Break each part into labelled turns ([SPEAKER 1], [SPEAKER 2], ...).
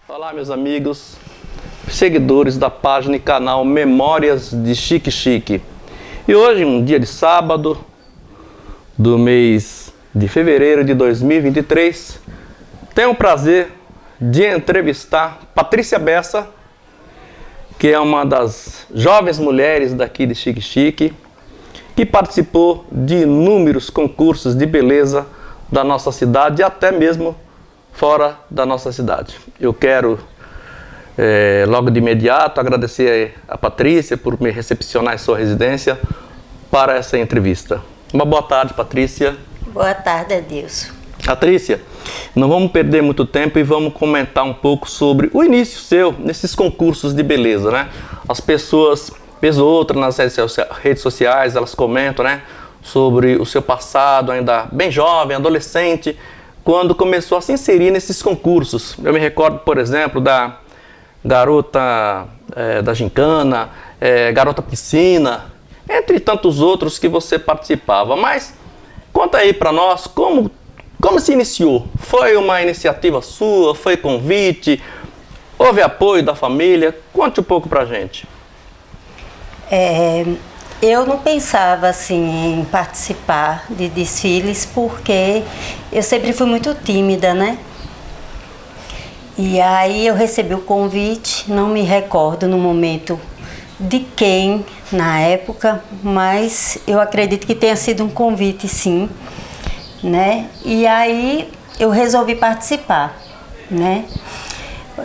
[SPEAKER 1] Olá, meus amigos, seguidores da página e canal Memórias de Chique Chique. E hoje, um dia de sábado do mês de fevereiro de 2023, tenho o prazer de entrevistar Patrícia Bessa, que é uma das jovens mulheres daqui de Chique Chique, que participou de inúmeros concursos de beleza da nossa cidade e até mesmo fora da nossa cidade. Eu quero, logo de imediato, agradecer a Patrícia por me recepcionar em sua residência para essa entrevista. Uma boa tarde, Patrícia.
[SPEAKER 2] Boa tarde, Adilson.
[SPEAKER 1] Patrícia, não vamos perder muito tempo e vamos comentar um pouco sobre o início seu nesses concursos de beleza, né? As pessoas, vez ou outra, nas redes sociais, elas comentam, né, sobre o seu passado, ainda bem jovem, adolescente, quando começou a se inserir nesses concursos. Eu me recordo, por exemplo, da garota da gincana, garota piscina, entre tantos outros que você participava. Mas conta aí para nós como se iniciou. Foi uma iniciativa sua? Foi convite? Houve apoio da família? Conte um pouco pra gente.
[SPEAKER 2] Eu não pensava assim em participar de desfiles porque eu sempre fui muito tímida, né? E aí eu recebi o convite, não me recordo no momento de quem na época, mas eu acredito que tenha sido um convite, sim, né? E aí eu resolvi participar, né?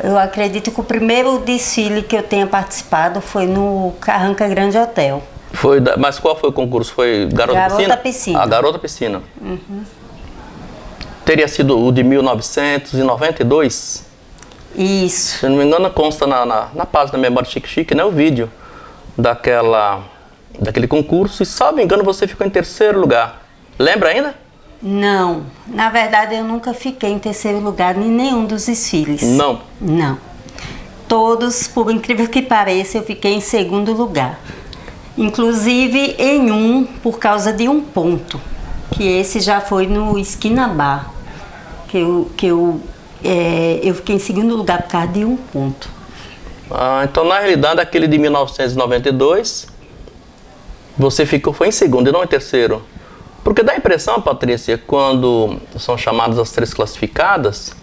[SPEAKER 2] Eu acredito que o primeiro desfile que eu tenha participado foi no Carranca Grande Hotel.
[SPEAKER 1] Mas qual foi o concurso? Foi Garota Piscina? Ah, Garota Piscina.
[SPEAKER 2] Uhum.
[SPEAKER 1] Teria sido o de 1992?
[SPEAKER 2] Isso.
[SPEAKER 1] Se não me engano, consta na página da Memória Chique Chique, né, o vídeo daquele concurso. E, salvo engano, você ficou em terceiro lugar. Lembra ainda?
[SPEAKER 2] Não. Na verdade, eu nunca fiquei em terceiro lugar em nenhum dos desfiles.
[SPEAKER 1] Não?
[SPEAKER 2] Não. Todos, por incrível que pareça, eu fiquei em segundo lugar. Inclusive em um por causa de um ponto, que esse já foi no Esquina Bar, que eu fiquei em segundo lugar por causa de um ponto.
[SPEAKER 1] Então na realidade aquele de 1992 você foi em segundo e não em terceiro. Porque dá a impressão, Patrícia, quando são chamadas as três classificadas,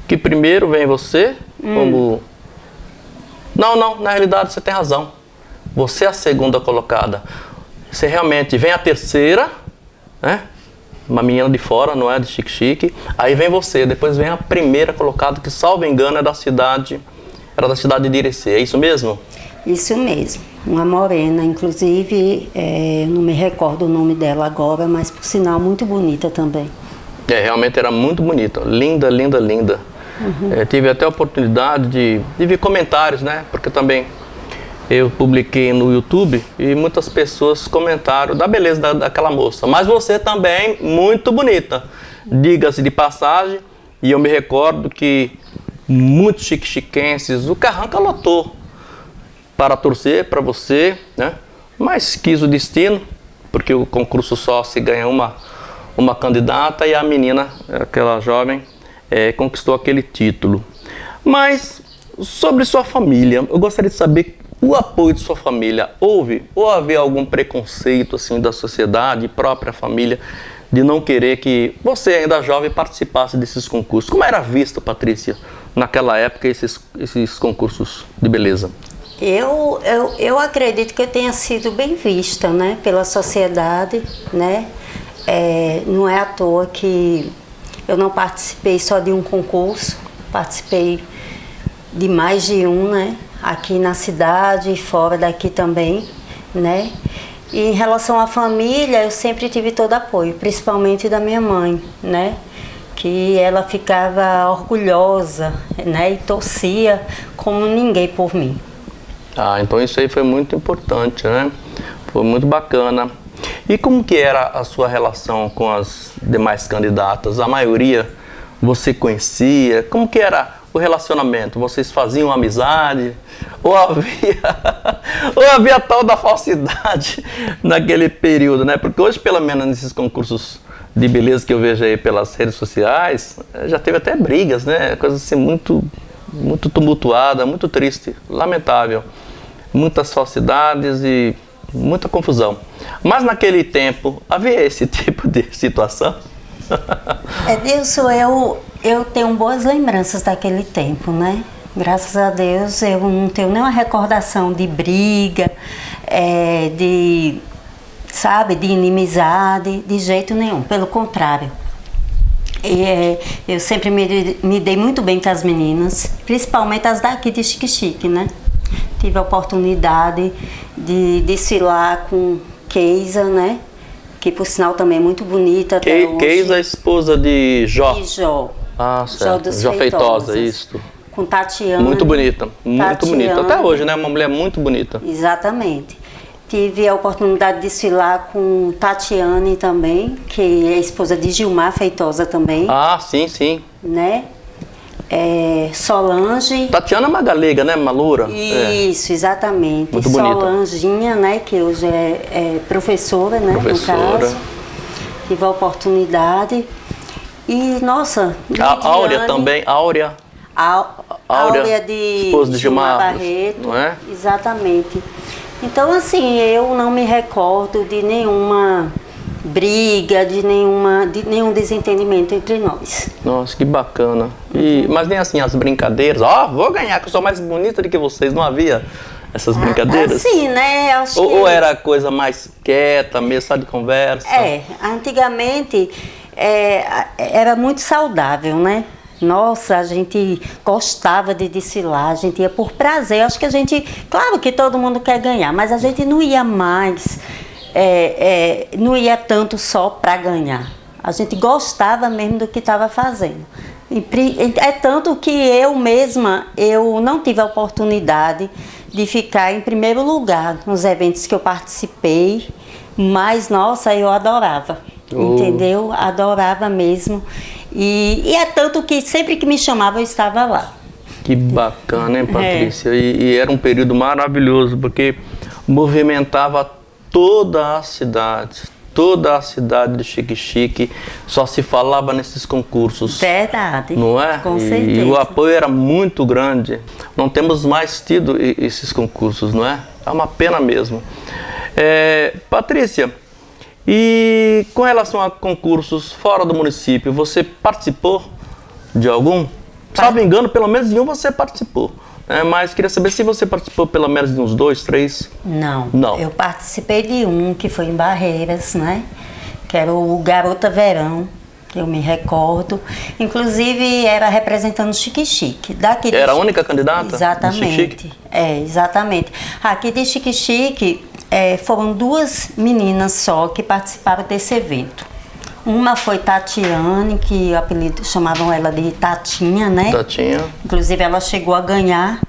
[SPEAKER 1] que primeiro vem você como... Não, na realidade você tem razão. Você é a segunda colocada. Você realmente vem a terceira, né? Uma menina de fora, não é? De Chique Chique. Aí vem você, depois vem a primeira colocada, que salvo engano era da cidade de Irecê. É isso mesmo?
[SPEAKER 2] Isso mesmo. Uma morena, inclusive, não me recordo o nome dela agora, mas por sinal muito bonita também.
[SPEAKER 1] Realmente era muito bonita. Linda, linda, linda. Uhum. Tive até a oportunidade de ver comentários, né? Porque também eu publiquei no YouTube e muitas pessoas comentaram da beleza daquela moça. Mas você também, muito bonita. Diga-se de passagem, e eu me recordo que muitos chique-chiquenses, o Carranca lotou para torcer para você, né? Mas quis o destino, porque o concurso só se ganha uma candidata e a menina, aquela jovem, conquistou aquele título. Mas sobre sua família, eu gostaria de saber o apoio de sua família. Houve ou havia algum preconceito assim da sociedade, própria família, de não querer que você, ainda jovem, participasse desses concursos? Como era visto, Patrícia, naquela época, esses concursos de beleza?
[SPEAKER 2] Eu acredito que eu tenha sido bem vista, né, pela sociedade, né? Não é à toa que eu não participei só de um concurso, participei de mais de um, né? Aqui na cidade e fora daqui também, né? E em relação à família, eu sempre tive todo apoio, principalmente da minha mãe, né? Que ela ficava orgulhosa, né? E torcia como ninguém por mim.
[SPEAKER 1] Então isso aí foi muito importante, né? Foi muito bacana. E como que era a sua relação com as demais candidatas? A maioria você conhecia? Como que era o relacionamento? Vocês faziam amizade? Ou havia tal da falsidade naquele período, né? Porque hoje, pelo menos nesses concursos de beleza que eu vejo aí pelas redes sociais, já teve até brigas, né? Coisas assim muito muito tumultuada, muito triste, lamentável. Muitas falsidades e muita confusão. Mas naquele tempo havia esse tipo de situação?
[SPEAKER 2] Edilson, eu tenho boas lembranças daquele tempo, né? Graças a Deus eu não tenho nenhuma recordação de briga, de inimizade, de jeito nenhum, pelo contrário. Eu sempre me dei muito bem com as meninas, principalmente as daqui de Xique-Xique, né? Tive a oportunidade de desfilar com Keisa, né? Que por sinal também é muito bonita.
[SPEAKER 1] Keisa, a esposa de Jó.
[SPEAKER 2] De Jó.
[SPEAKER 1] Ah, certo. Jó Feitosa, isso.
[SPEAKER 2] Com Tatiana.
[SPEAKER 1] Muito bonita, muito bonita. Até hoje, né? Uma mulher muito bonita.
[SPEAKER 2] Exatamente. Tive a oportunidade de desfilar com Tatiane também, que é esposa de Gilmar Feitosa também.
[SPEAKER 1] Ah, sim, sim.
[SPEAKER 2] Né? Solange.
[SPEAKER 1] Tatiana é uma galega, né? Uma loura.
[SPEAKER 2] Isso, exatamente.
[SPEAKER 1] Muito bonita.
[SPEAKER 2] Solanginha, né? Que hoje é professora, né?
[SPEAKER 1] Professora.
[SPEAKER 2] No caso. Tive a oportunidade. E, nossa...
[SPEAKER 1] A Áurea também, Áurea
[SPEAKER 2] de
[SPEAKER 1] esposa de Gilmar
[SPEAKER 2] Barreto.
[SPEAKER 1] Não é?
[SPEAKER 2] Exatamente. Então, assim, eu não me recordo de nenhuma briga, de nenhum desentendimento entre nós.
[SPEAKER 1] Nossa, que bacana. Mas nem assim as brincadeiras. Vou ganhar, que eu sou mais bonita do que vocês. Não havia essas brincadeiras?
[SPEAKER 2] Assim, né? Acho que...
[SPEAKER 1] Ou era coisa mais quieta, mesmo só de conversa?
[SPEAKER 2] Antigamente era muito saudável, né? Nossa, a gente gostava de desfilar, a gente ia por prazer. Eu acho que claro que todo mundo quer ganhar, mas a gente não ia mais, não ia tanto só para ganhar. A gente gostava mesmo do que estava fazendo. É tanto que eu mesma, eu não tive a oportunidade de ficar em primeiro lugar nos eventos que eu participei, mas, nossa, eu adorava, entendeu? Adorava mesmo. E é tanto que sempre que me chamava eu estava lá.
[SPEAKER 1] Que bacana, hein, Patrícia? E era um período maravilhoso, porque movimentava toda a cidade de Xique-Xique, só se falava nesses concursos.
[SPEAKER 2] Verdade.
[SPEAKER 1] Não é?
[SPEAKER 2] Com certeza.
[SPEAKER 1] E o apoio era muito grande. Não temos mais tido esses concursos, não é? É uma pena mesmo. Patrícia, e com relação a concursos fora do município, você participou de algum? Salvo engano, pelo menos em um você participou. Mas queria saber se você participou pelo menos de uns 2, 3.
[SPEAKER 2] Não. Eu participei de um que foi em Barreiras, né? Que era o Garota Verão, que eu me recordo. Inclusive era representando Xique-Xique.
[SPEAKER 1] Era a única candidata?
[SPEAKER 2] Exatamente. Exatamente. Aqui de Xique-Xique foram 2 meninas só que participaram desse evento. Uma foi Tatiane, que o apelido chamavam ela de Tatinha, né?
[SPEAKER 1] Tatinha.
[SPEAKER 2] Inclusive ela chegou a ganhar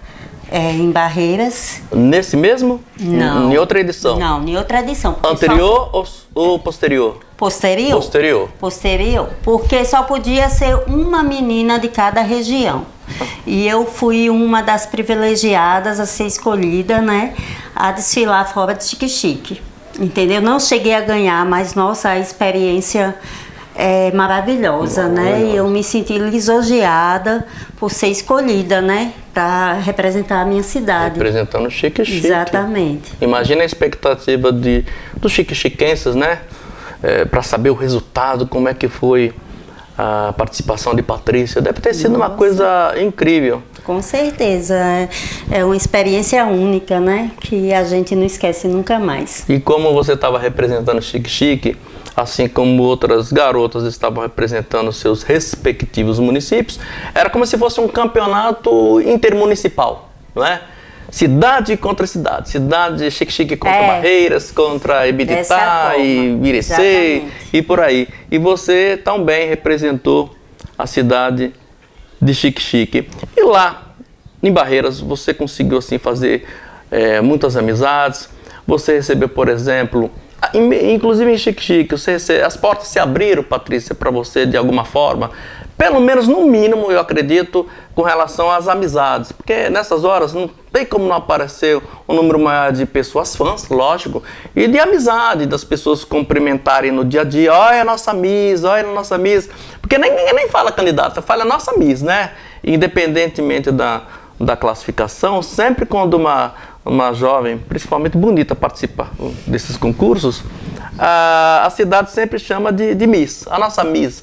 [SPEAKER 2] em Barreiras.
[SPEAKER 1] Nesse mesmo?
[SPEAKER 2] Não.
[SPEAKER 1] Em outra edição?
[SPEAKER 2] Não, em outra edição.
[SPEAKER 1] Anterior ou posterior?
[SPEAKER 2] Posterior.
[SPEAKER 1] Posterior.
[SPEAKER 2] Posterior. Porque só podia ser uma menina de cada região. E eu fui uma das privilegiadas a ser escolhida, né? A desfilar fora de Xique-Xique. Entendeu? Não cheguei a ganhar, mas nossa, a experiência é maravilhosa, né? E eu me senti lisonjeada por ser escolhida, né? Para representar a minha cidade.
[SPEAKER 1] Representando Xique-Xique.
[SPEAKER 2] Exatamente.
[SPEAKER 1] Imagina a expectativa dos xique-xiquenses, né? Para saber o resultado, como é que foi a participação de Patrícia. Deve ter sido uma coisa incrível.
[SPEAKER 2] Com certeza, é uma experiência única, né? Que a gente não esquece nunca mais.
[SPEAKER 1] E como você estava representando Xique-Xique, assim como outras garotas estavam representando seus respectivos municípios, era como se fosse um campeonato intermunicipal, não é? Cidade contra cidade, cidade Xique-Xique contra Barreiras, contra Ibirité e Irecê e por aí. E você também representou a cidade de Xique-Xique. E lá, em Barreiras, você conseguiu assim fazer muitas amizades. Você recebeu, por exemplo, inclusive em Xique-Xique, as portas se abriram, Patrícia, para você de alguma forma. Pelo menos, no mínimo, eu acredito, com relação às amizades. Porque nessas horas não tem como não aparecer um número maior de pessoas fãs, lógico, e de amizade, das pessoas cumprimentarem no dia a dia. Olha a nossa Miss, olha a nossa Miss. Porque ninguém nem fala candidata, fala a nossa Miss, né? independentemente da classificação, sempre quando uma jovem, principalmente bonita, participa desses concursos, a cidade sempre chama de Miss. A nossa Miss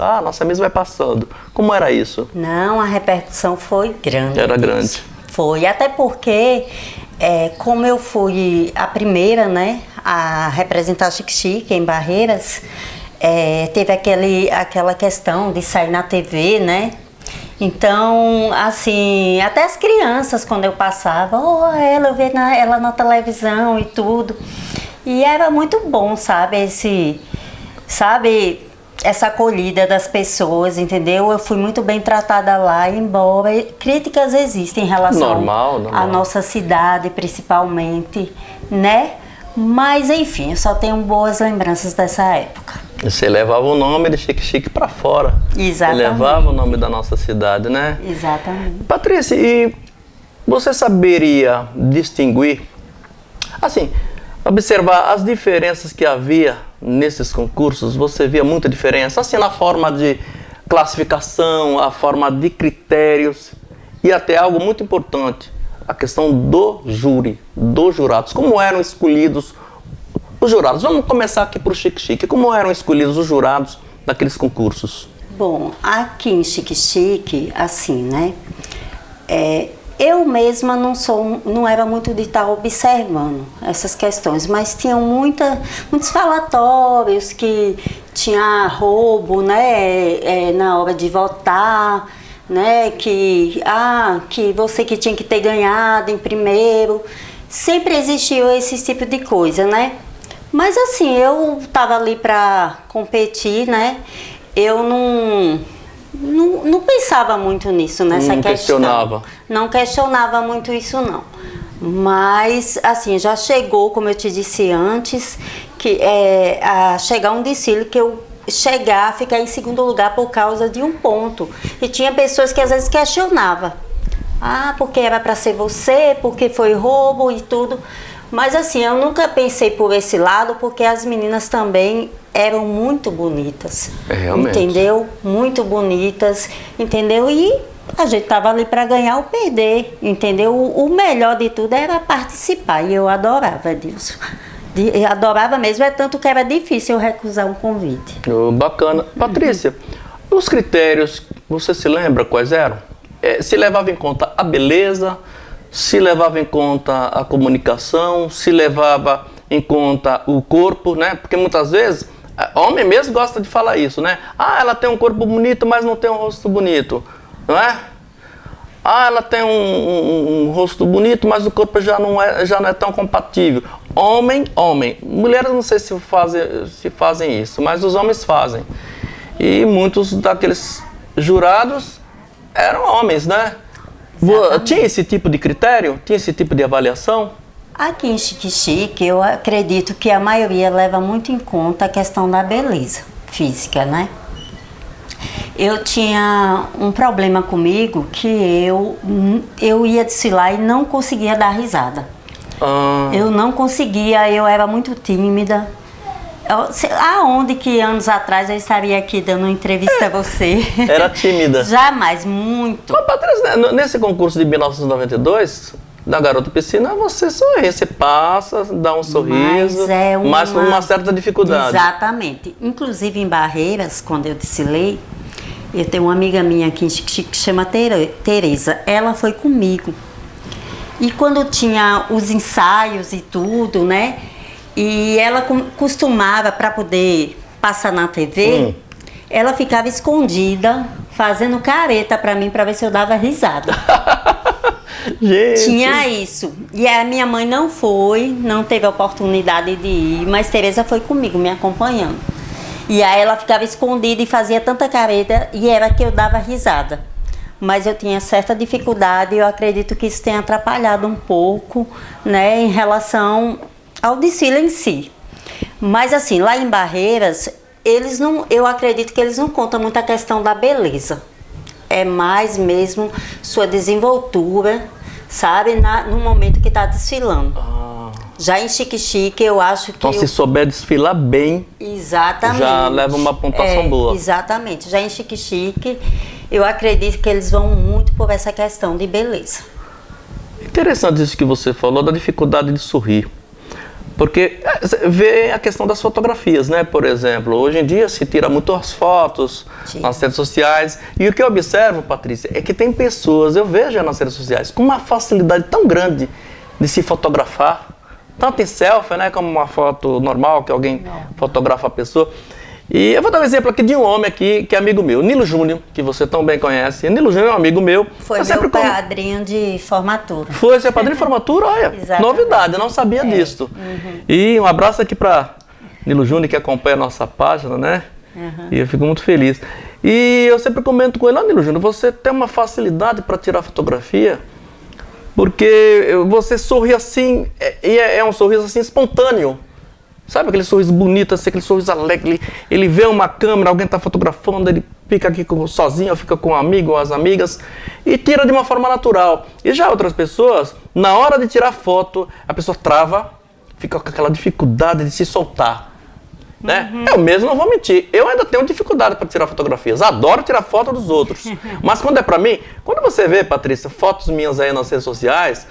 [SPEAKER 1] vai passando. Como era isso?
[SPEAKER 2] Não, a repercussão foi grande.
[SPEAKER 1] Era grande.
[SPEAKER 2] Foi, até porque, como eu fui a primeira, né, a representar Xique-Xique em Barreiras, teve aquela questão de sair na TV, né? Então, assim, até as crianças, quando eu passava, eu via ela na televisão e tudo. E era muito bom, sabe, essa acolhida das pessoas, entendeu? Eu fui muito bem tratada lá, embora críticas existem em relação à nossa cidade, principalmente, né? Mas, enfim, eu só tenho boas lembranças dessa época.
[SPEAKER 1] Você levava o nome de Xique-Xique para fora.
[SPEAKER 2] Exatamente.
[SPEAKER 1] Você levava o nome da nossa cidade, né?
[SPEAKER 2] Exatamente.
[SPEAKER 1] Patrícia, e você saberia distinguir, assim, observar as diferenças que havia nesses concursos? Você via muita diferença, assim, na forma de classificação, a forma de critérios e até algo muito importante, a questão do júri, dos jurados. Como eram escolhidos os jurados? Vamos começar aqui por Xique-Xique. Como eram escolhidos os jurados daqueles concursos?
[SPEAKER 2] Bom, aqui em Xique-Xique, assim, né? Eu mesma não era muito de estar observando essas questões, mas tinham muitos falatórios que tinha roubo, né? Na hora de votar, né? Que você que tinha que ter ganhado em primeiro. Sempre existiu esse tipo de coisa, né? Mas assim, eu estava ali para competir, né? Eu não pensava muito nisso, nessa questão. Não questionava muito isso, não. Mas, assim, já chegou, como eu te disse antes, que a chegar um desfile que eu ficar em segundo lugar por causa de um ponto. E tinha pessoas que às vezes questionavam. Porque era para ser você, porque foi roubo e tudo. Mas assim, eu nunca pensei por esse lado, porque as meninas também eram muito bonitas.
[SPEAKER 1] Realmente.
[SPEAKER 2] Entendeu? Muito bonitas, entendeu? E a gente tava ali para ganhar ou perder, entendeu? O melhor de tudo era participar, e eu adorava disso. Eu adorava mesmo, tanto que era difícil eu recusar um convite.
[SPEAKER 1] Bacana. Patrícia, os critérios, você se lembra quais eram? Se levava em conta a beleza, se levava em conta a comunicação, se levava em conta o corpo, né? Porque muitas vezes, homem mesmo gosta de falar isso, né? Ela tem um corpo bonito, mas não tem um rosto bonito, não é? Ela tem um rosto bonito, mas o corpo já não é tão compatível. Homem. Mulheres não sei se fazem isso, mas os homens fazem. E muitos daqueles jurados eram homens, né? Exatamente. Tinha esse tipo de critério? Tinha esse tipo de avaliação?
[SPEAKER 2] Aqui em Xique-Xique, eu acredito que a maioria leva muito em conta a questão da beleza física, né? Eu tinha um problema comigo que eu ia desfilar e não conseguia dar risada. Eu não conseguia, eu era muito tímida. Aonde que anos atrás eu estaria aqui dando uma entrevista a você?
[SPEAKER 1] Era tímida?
[SPEAKER 2] Jamais, muito.
[SPEAKER 1] Mas, Patrícia, nesse concurso de 1992, da Garota Piscina, você sorri, você passa, dá um sorriso, mas com uma certa dificuldade.
[SPEAKER 2] Exatamente. Inclusive em Barreiras, quando eu desfilei, eu tenho uma amiga minha aqui em Xique-Xique que chama Tereza. Ela foi comigo. E quando tinha os ensaios e tudo, né? E ela costumava, para poder passar na TV, ela ficava escondida, fazendo careta para mim, para ver se eu dava risada.
[SPEAKER 1] Gente.
[SPEAKER 2] Tinha isso. E a minha mãe não teve a oportunidade de ir, mas Tereza foi comigo, me acompanhando. E aí ela ficava escondida e fazia tanta careta, e era que eu dava risada. Mas eu tinha certa dificuldade, e eu acredito que isso tenha atrapalhado um pouco, né, em relação ao desfile em si. Mas assim, lá em Barreiras, eu acredito que eles não contam muito a questão da beleza. É mais mesmo sua desenvoltura, sabe, no momento que está desfilando. Já em Xique-Xique, eu acho que...
[SPEAKER 1] Então, se souber desfilar bem,
[SPEAKER 2] exatamente,
[SPEAKER 1] já leva uma pontuação boa.
[SPEAKER 2] Exatamente. Já em Xique-Xique, eu acredito que eles vão muito por essa questão de beleza.
[SPEAKER 1] Interessante isso que você falou, da dificuldade de sorrir. Porque vê a questão das fotografias, né? Por exemplo, hoje em dia se tira muitas fotos nas redes sociais. E o que eu observo, Patrícia, é que tem pessoas, eu vejo nas redes sociais, com uma facilidade tão grande de se fotografar, tanto em selfie, né? Como uma foto normal, que alguém fotografa a pessoa. E eu vou dar um exemplo aqui de um homem aqui, que é amigo meu, Nilo Júnior, que você tão bem conhece. Nilo Júnior é um amigo meu.
[SPEAKER 2] Foi meu padrinho de formatura.
[SPEAKER 1] Foi seu padrinho de formatura? Olha, novidade, eu não sabia disso. E um abraço aqui para Nilo Júnior, que acompanha a nossa página, né? E eu fico muito feliz. E eu sempre comento com ele, Nilo Júnior, você tem uma facilidade para tirar fotografia, porque você sorri assim, e é um sorriso assim espontâneo. Sabe aquele sorriso bonito, assim, aquele sorriso alegre, ele vê uma câmera, alguém está fotografando, ele fica aqui sozinho, fica com um amigo ou as amigas e tira de uma forma natural. E já outras pessoas, na hora de tirar foto, a pessoa trava, fica com aquela dificuldade de se soltar. Né? Eu mesmo não vou mentir, eu ainda tenho dificuldade para tirar fotografias, adoro tirar foto dos outros. Mas quando é para mim, quando você vê, Patrícia, fotos minhas aí nas redes sociais,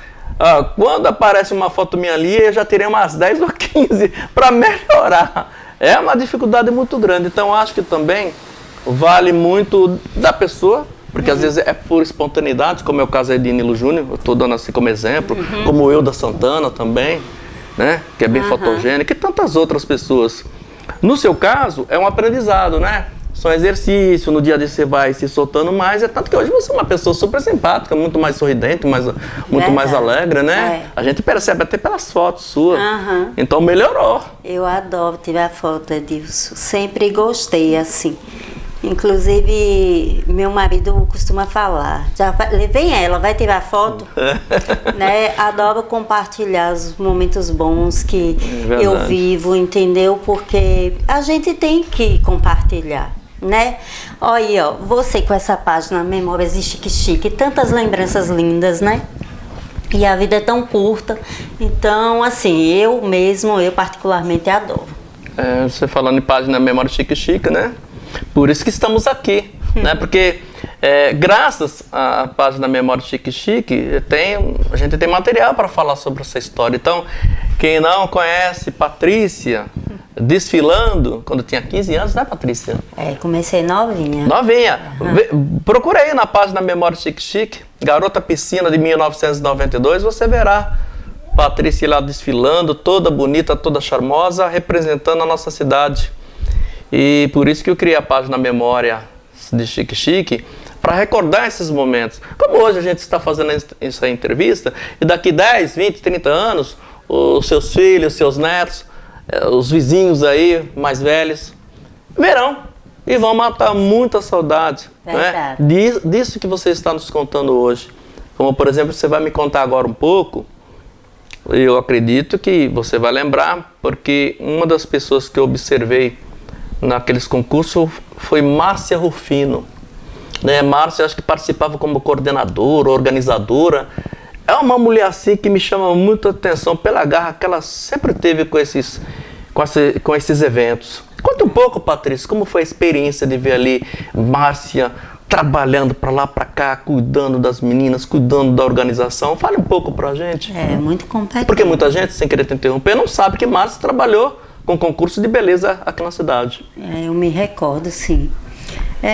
[SPEAKER 1] quando aparece uma foto minha ali, eu já tirei umas 10 ou 15 para melhorar. É uma dificuldade muito grande. Então, acho que também vale muito da pessoa, porque às vezes é por espontaneidade, como é o caso aí de Nilo Júnior, eu estou dando assim como exemplo, como o Euda Santana também, né? Que é bem fotogênica, e tantas outras pessoas. No seu caso, é um aprendizado, né? Só exercício, no dia a dia você vai se soltando mais, é tanto que hoje você é uma pessoa super simpática, muito mais sorridente, muito mais alegre, né? A gente percebe até pelas fotos suas. Então melhorou. Eu
[SPEAKER 2] adoro tirar foto, Edilson. Sempre gostei, assim. Inclusive, meu marido costuma falar, vem ela, vai tirar foto, né? Adoro compartilhar os momentos bons que eu vivo, entendeu? Porque a gente tem que compartilhar, né? Olha aí, ó, você com essa página Memórias de Chique Chique, tantas lembranças lindas, né? E a vida é tão curta, então, assim, eu particularmente adoro.
[SPEAKER 1] Você falando em página Memórias Chique Chique, né? Por isso que estamos aqui, né? Porque graças à página Memória Chique Chique, a gente tem material para falar sobre essa história. Então, quem não conhece Patrícia desfilando, quando tinha 15 anos, né, Patrícia?
[SPEAKER 2] Comecei novinha.
[SPEAKER 1] Novinha. Procura aí na página Memória Chique Chique, Garota Piscina de 1992, você verá Patrícia lá desfilando, toda bonita, toda charmosa, representando a nossa cidade. E por isso que eu criei a página Memória de Chique Chique, para recordar esses momentos. Como hoje a gente está fazendo essa entrevista, e daqui 10, 20, 30 anos, os seus filhos, os seus netos, os vizinhos aí, mais velhos, verão e vão matar muita saudade, né? Disso que você está nos contando hoje. Como, por exemplo, você vai me contar agora um pouco, eu acredito que você vai lembrar, porque uma das pessoas que eu observei naqueles concursos foi Márcia Rufino, né? Márcia, acho que participava como coordenadora, organizadora. É uma mulher assim que me chama muita atenção pela garra que ela sempre teve com esses eventos. Conta um pouco, Patrícia, como foi a experiência de ver ali Márcia trabalhando para lá, para cá, cuidando das meninas, cuidando da organização. Fale um pouco pra gente.
[SPEAKER 2] Muito competente.
[SPEAKER 1] Porque muita gente, sem querer te interromper, não sabe que Márcia trabalhou com concurso de beleza aqui na cidade.
[SPEAKER 2] Eu me recordo, sim.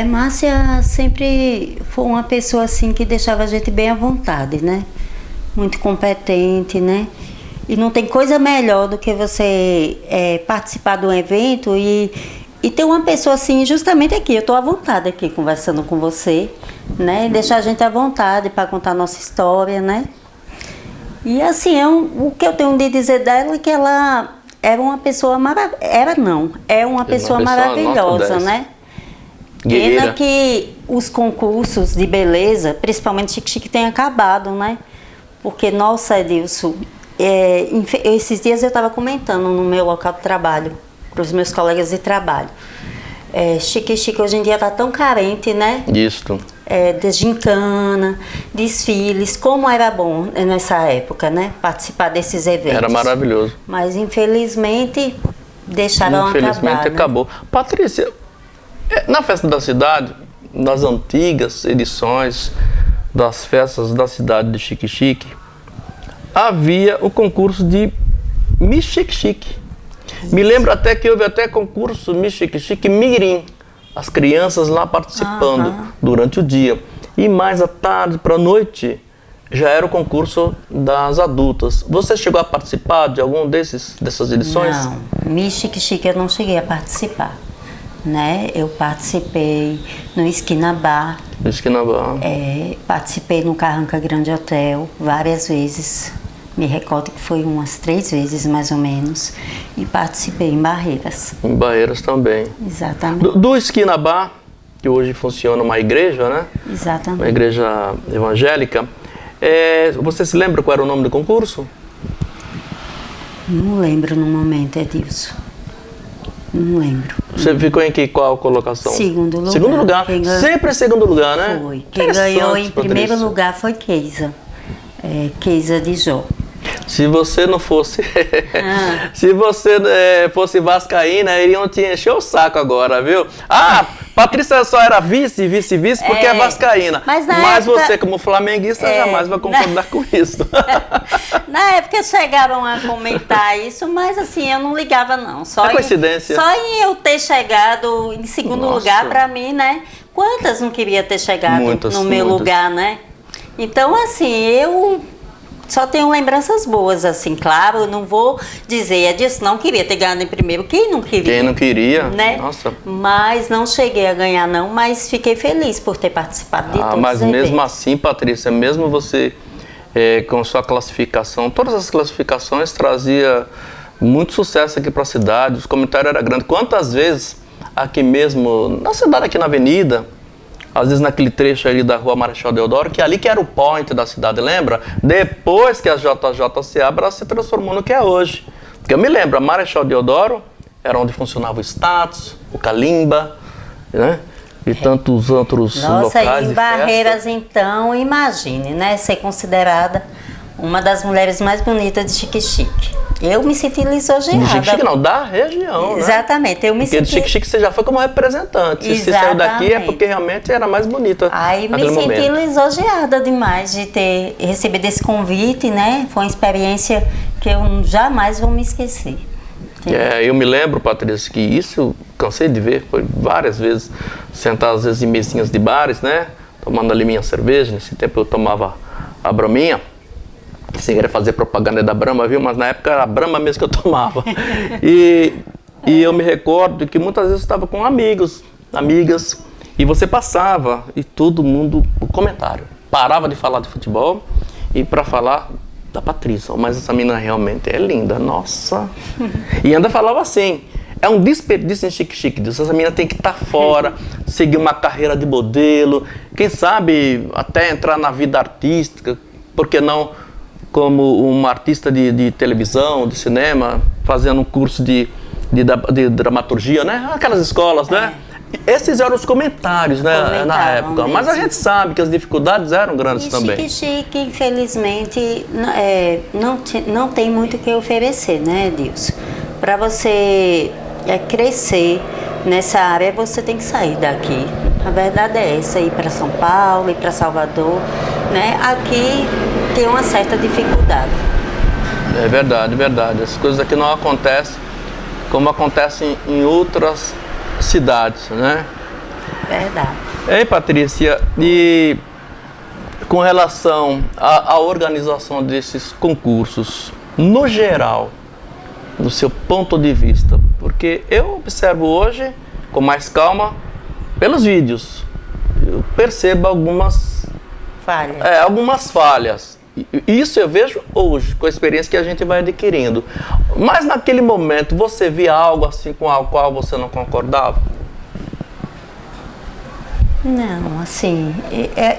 [SPEAKER 2] Márcia sempre foi uma pessoa assim que deixava a gente bem à vontade, né? Muito competente, né? E não tem coisa melhor do que você participar de um evento e ter uma pessoa assim, justamente aqui, eu estou à vontade aqui conversando com você, né? E deixar a gente à vontade para contar a nossa história, né? E assim, o que eu tenho de dizer dela é que ela era uma pessoa uma pessoa maravilhosa, né? Pena que os concursos de beleza, principalmente Chique Chique, têm acabado, né? Porque, nossa, Edilson, esses dias eu estava comentando no meu local de trabalho, para os meus colegas de trabalho. Chique Chique hoje em dia está tão carente, né?
[SPEAKER 1] Isso.
[SPEAKER 2] De gincana, desfiles, como era bom nessa época, né? Participar desses eventos.
[SPEAKER 1] Era maravilhoso.
[SPEAKER 2] Mas infelizmente deixaram acabar. Infelizmente
[SPEAKER 1] acabou. Patrícia, na festa da cidade, nas antigas edições das festas da cidade de Xique-Xique, havia o concurso de Miss Xique-Xique. Me lembro até que houve até concurso Miss Xique-Xique Mirim, as crianças lá participando durante o dia. E mais à tarde para a noite já era o concurso das adultas. Você chegou a participar de algum dessas edições?
[SPEAKER 2] Não, Miss Xique-Xique eu não cheguei a participar, né? Eu participei no Esquina Bar.
[SPEAKER 1] No Esquina Bar.
[SPEAKER 2] Participei no Carranca Grande Hotel várias vezes. Me recordo que foi umas 3 vezes, mais ou menos. E participei em Barreiras.
[SPEAKER 1] Em Barreiras também.
[SPEAKER 2] Exatamente.
[SPEAKER 1] Do Esquina Bar, que hoje funciona uma igreja, né?
[SPEAKER 2] Exatamente.
[SPEAKER 1] Uma igreja evangélica. Você se lembra qual era o nome do concurso?
[SPEAKER 2] Não lembro no momento, Edilson. Não lembro.
[SPEAKER 1] Você ficou em qual colocação?
[SPEAKER 2] Segundo lugar.
[SPEAKER 1] Segundo lugar. Sempre segundo lugar, né?
[SPEAKER 2] Foi. Quem ganhou em primeiro lugar foi Keisa. Keisa de Jó.
[SPEAKER 1] Se você não fosse... Se você fosse vascaína, iriam te encher o saco agora, viu? Patrícia só era vice porque é vascaína. Mas época... você, como flamenguista, jamais vai concordar com isso.
[SPEAKER 2] Na época chegaram a comentar isso, mas assim, eu não ligava não. Só
[SPEAKER 1] coincidência.
[SPEAKER 2] Só em eu ter chegado em segundo lugar, pra mim, né? Quantas não queria ter chegado no meu lugar, né? Então, assim, eu só tenho lembranças boas, assim, claro, eu não vou dizer, disso, não queria ter ganhado em primeiro, quem não queria?
[SPEAKER 1] Quem não queria,
[SPEAKER 2] né?
[SPEAKER 1] Nossa.
[SPEAKER 2] Mas não cheguei a ganhar não, mas fiquei feliz por ter participado de todos
[SPEAKER 1] mas
[SPEAKER 2] os
[SPEAKER 1] mesmo
[SPEAKER 2] eventos.
[SPEAKER 1] assim, Patrícia, mesmo você com sua classificação, todas as classificações trazia muito sucesso aqui para a cidade, os comentários eram grandes. Quantas vezes aqui mesmo, na cidade, aqui na avenida, às vezes naquele trecho ali da rua Marechal Deodoro, que ali que era o point da cidade, lembra? Depois que a JJ se abre, ela se transformou no que é hoje. Porque eu me lembro, a Marechal Deodoro era onde funcionava o Status, o Calimba, né? E tantos outros locais
[SPEAKER 2] em Barreiras, então, imagine, né? Ser considerada uma das mulheres mais bonitas de Xique-Xique. Eu me senti lisonjeada.
[SPEAKER 1] De Xique-Xique não, da região,
[SPEAKER 2] exatamente,
[SPEAKER 1] né?
[SPEAKER 2] Eu me
[SPEAKER 1] porque
[SPEAKER 2] senti...
[SPEAKER 1] de Xique-Xique você já foi como representante.
[SPEAKER 2] Exatamente.
[SPEAKER 1] Se saiu daqui é porque realmente era mais bonita.
[SPEAKER 2] Aí me senti lisonjeada demais de ter recebido esse convite, né? Foi uma experiência que eu jamais vou me esquecer.
[SPEAKER 1] Eu me lembro, Patrícia, que isso eu cansei de ver, foi várias vezes, sentar às vezes em mesinhas de bares, né? Tomando ali minha cerveja, nesse tempo eu tomava a Braminha. Sem querer fazer propaganda da Brahma, viu? Mas na época era a Brahma mesmo que eu tomava. E eu me recordo que muitas vezes eu estava com amigos, amigas, e você passava e todo mundo, o comentário, parava de falar de futebol e para falar da Patrícia. Mas essa menina realmente é linda, nossa. E ainda falava assim, é um desperdício em Xique-Xique, essa menina tem que estar fora, seguir uma carreira de modelo, quem sabe até entrar na vida artística, por que não como uma artista de televisão, de cinema, fazendo um curso de dramaturgia, né? Aquelas escolas, né? Esses eram os comentários, né, na época. Mesmo. Mas a gente sabe que as dificuldades eram grandes também.
[SPEAKER 2] Xique-Xique, infelizmente, não tem muito o que oferecer, né, Edilson? Para você crescer nessa área, você tem que sair daqui. A verdade é essa, ir para São Paulo, ir para Salvador, né? Aqui tem uma certa dificuldade.
[SPEAKER 1] É verdade, verdade. As coisas aqui não acontecem como acontecem em outras cidades, né?
[SPEAKER 2] Verdade.
[SPEAKER 1] Ei, Patrícia, e com relação à organização desses concursos, no geral, no seu ponto de vista, porque eu observo hoje, com mais calma, pelos vídeos, eu percebo algumas falhas. Isso eu vejo hoje, com a experiência que a gente vai adquirindo. Mas naquele momento, você via algo assim com o qual você não concordava?
[SPEAKER 2] Não, assim,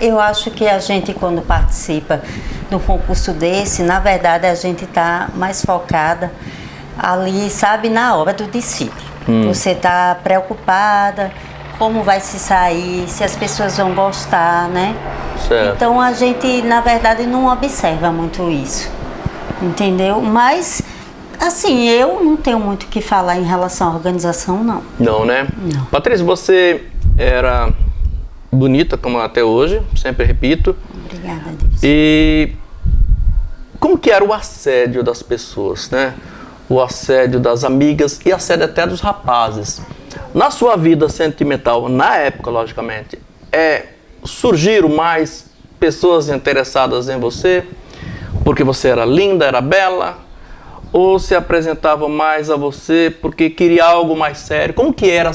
[SPEAKER 2] eu acho que a gente, quando participa de um concurso desse, na verdade a gente está mais focada ali, sabe, na hora do desfile. Você está preocupada como vai se sair, se as pessoas vão gostar, né?
[SPEAKER 1] Certo.
[SPEAKER 2] Então a gente, na verdade, não observa muito isso, entendeu? Mas, assim, eu não tenho muito o que falar em relação à organização, não.
[SPEAKER 1] Não, né?
[SPEAKER 2] Não.
[SPEAKER 1] Patrícia, você era bonita como até hoje, sempre repito.
[SPEAKER 2] Obrigada, Deus.
[SPEAKER 1] E como que era o assédio das pessoas, né? O assédio das amigas e assédio até dos rapazes. Na sua vida sentimental, na época, logicamente, surgiram mais pessoas interessadas em você porque você era linda, era bela, ou se apresentavam mais a você porque queria algo mais sério? Como que era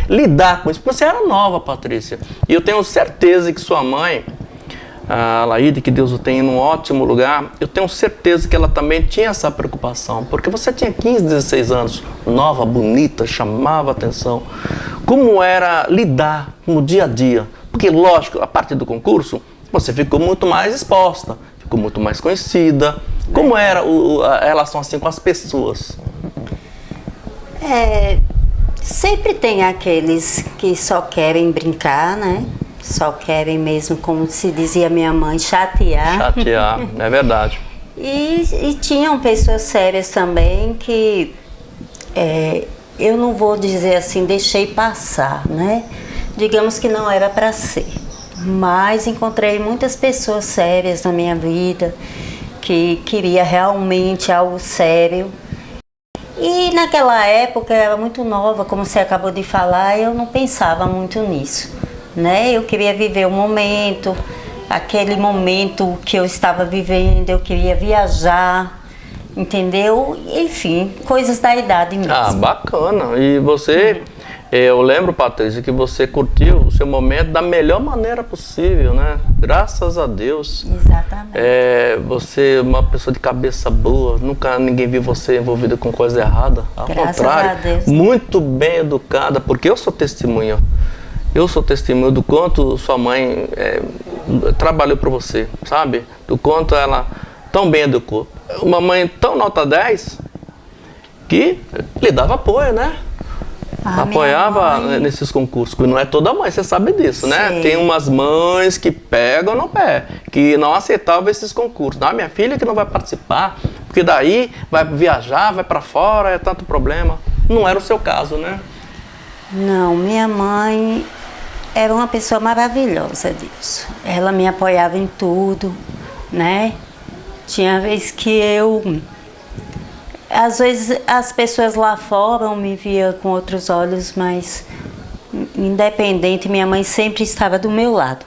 [SPEAKER 1] lidar com isso? Porque você era nova, Patrícia. E eu tenho certeza que sua mãe, a Laíde, que Deus o tenha num ótimo lugar, eu tenho certeza que ela também tinha essa preocupação, porque você tinha 15, 16 anos, nova, bonita, chamava atenção. Como era lidar no dia a dia? Porque, lógico, a partir do concurso, você ficou muito mais exposta, ficou muito mais conhecida. Como era a relação assim com as pessoas?
[SPEAKER 2] Sempre tem aqueles que só querem brincar, né? Só querem mesmo, como se dizia minha mãe, chatear.
[SPEAKER 1] Chatear, é verdade.
[SPEAKER 2] E tinham pessoas sérias também que, eu não vou dizer assim, deixei passar, né? Digamos que não era para ser. Mas encontrei muitas pessoas sérias na minha vida, que queria realmente algo sério. E naquela época, eu era muito nova, como você acabou de falar, eu não pensava muito nisso, né? Eu queria viver o momento, aquele momento que eu estava vivendo, eu queria viajar, entendeu? Enfim, coisas da idade mesmo.
[SPEAKER 1] Ah, bacana. E você, eu lembro, Patrícia, que você curtiu o seu momento da melhor maneira possível, né? Graças a Deus.
[SPEAKER 2] Exatamente.
[SPEAKER 1] Você é uma pessoa de cabeça boa, nunca ninguém viu você envolvida com coisa errada. Ao
[SPEAKER 2] Graças
[SPEAKER 1] contrário,
[SPEAKER 2] a Deus.
[SPEAKER 1] muito bem educada, porque eu sou testemunha. Eu sou testemunha do quanto sua mãe trabalhou por você, sabe? Do quanto ela tão bem educou. Uma mãe tão nota 10 que lhe dava apoio, né? Apoiava nesses concursos, porque não é toda mãe, você sabe disso, né?
[SPEAKER 2] Sim.
[SPEAKER 1] Tem umas mães que pegam no pé, que não aceitavam esses concursos. Não, minha filha que não vai participar, porque daí vai viajar, vai pra fora, é tanto problema. Não era o seu caso, né?
[SPEAKER 2] Não, minha mãe era uma pessoa maravilhosa, Deus. Ela me apoiava em tudo, né? Tinha vez que às vezes as pessoas lá fora me via com outros olhos, mas independente, minha mãe sempre estava do meu lado,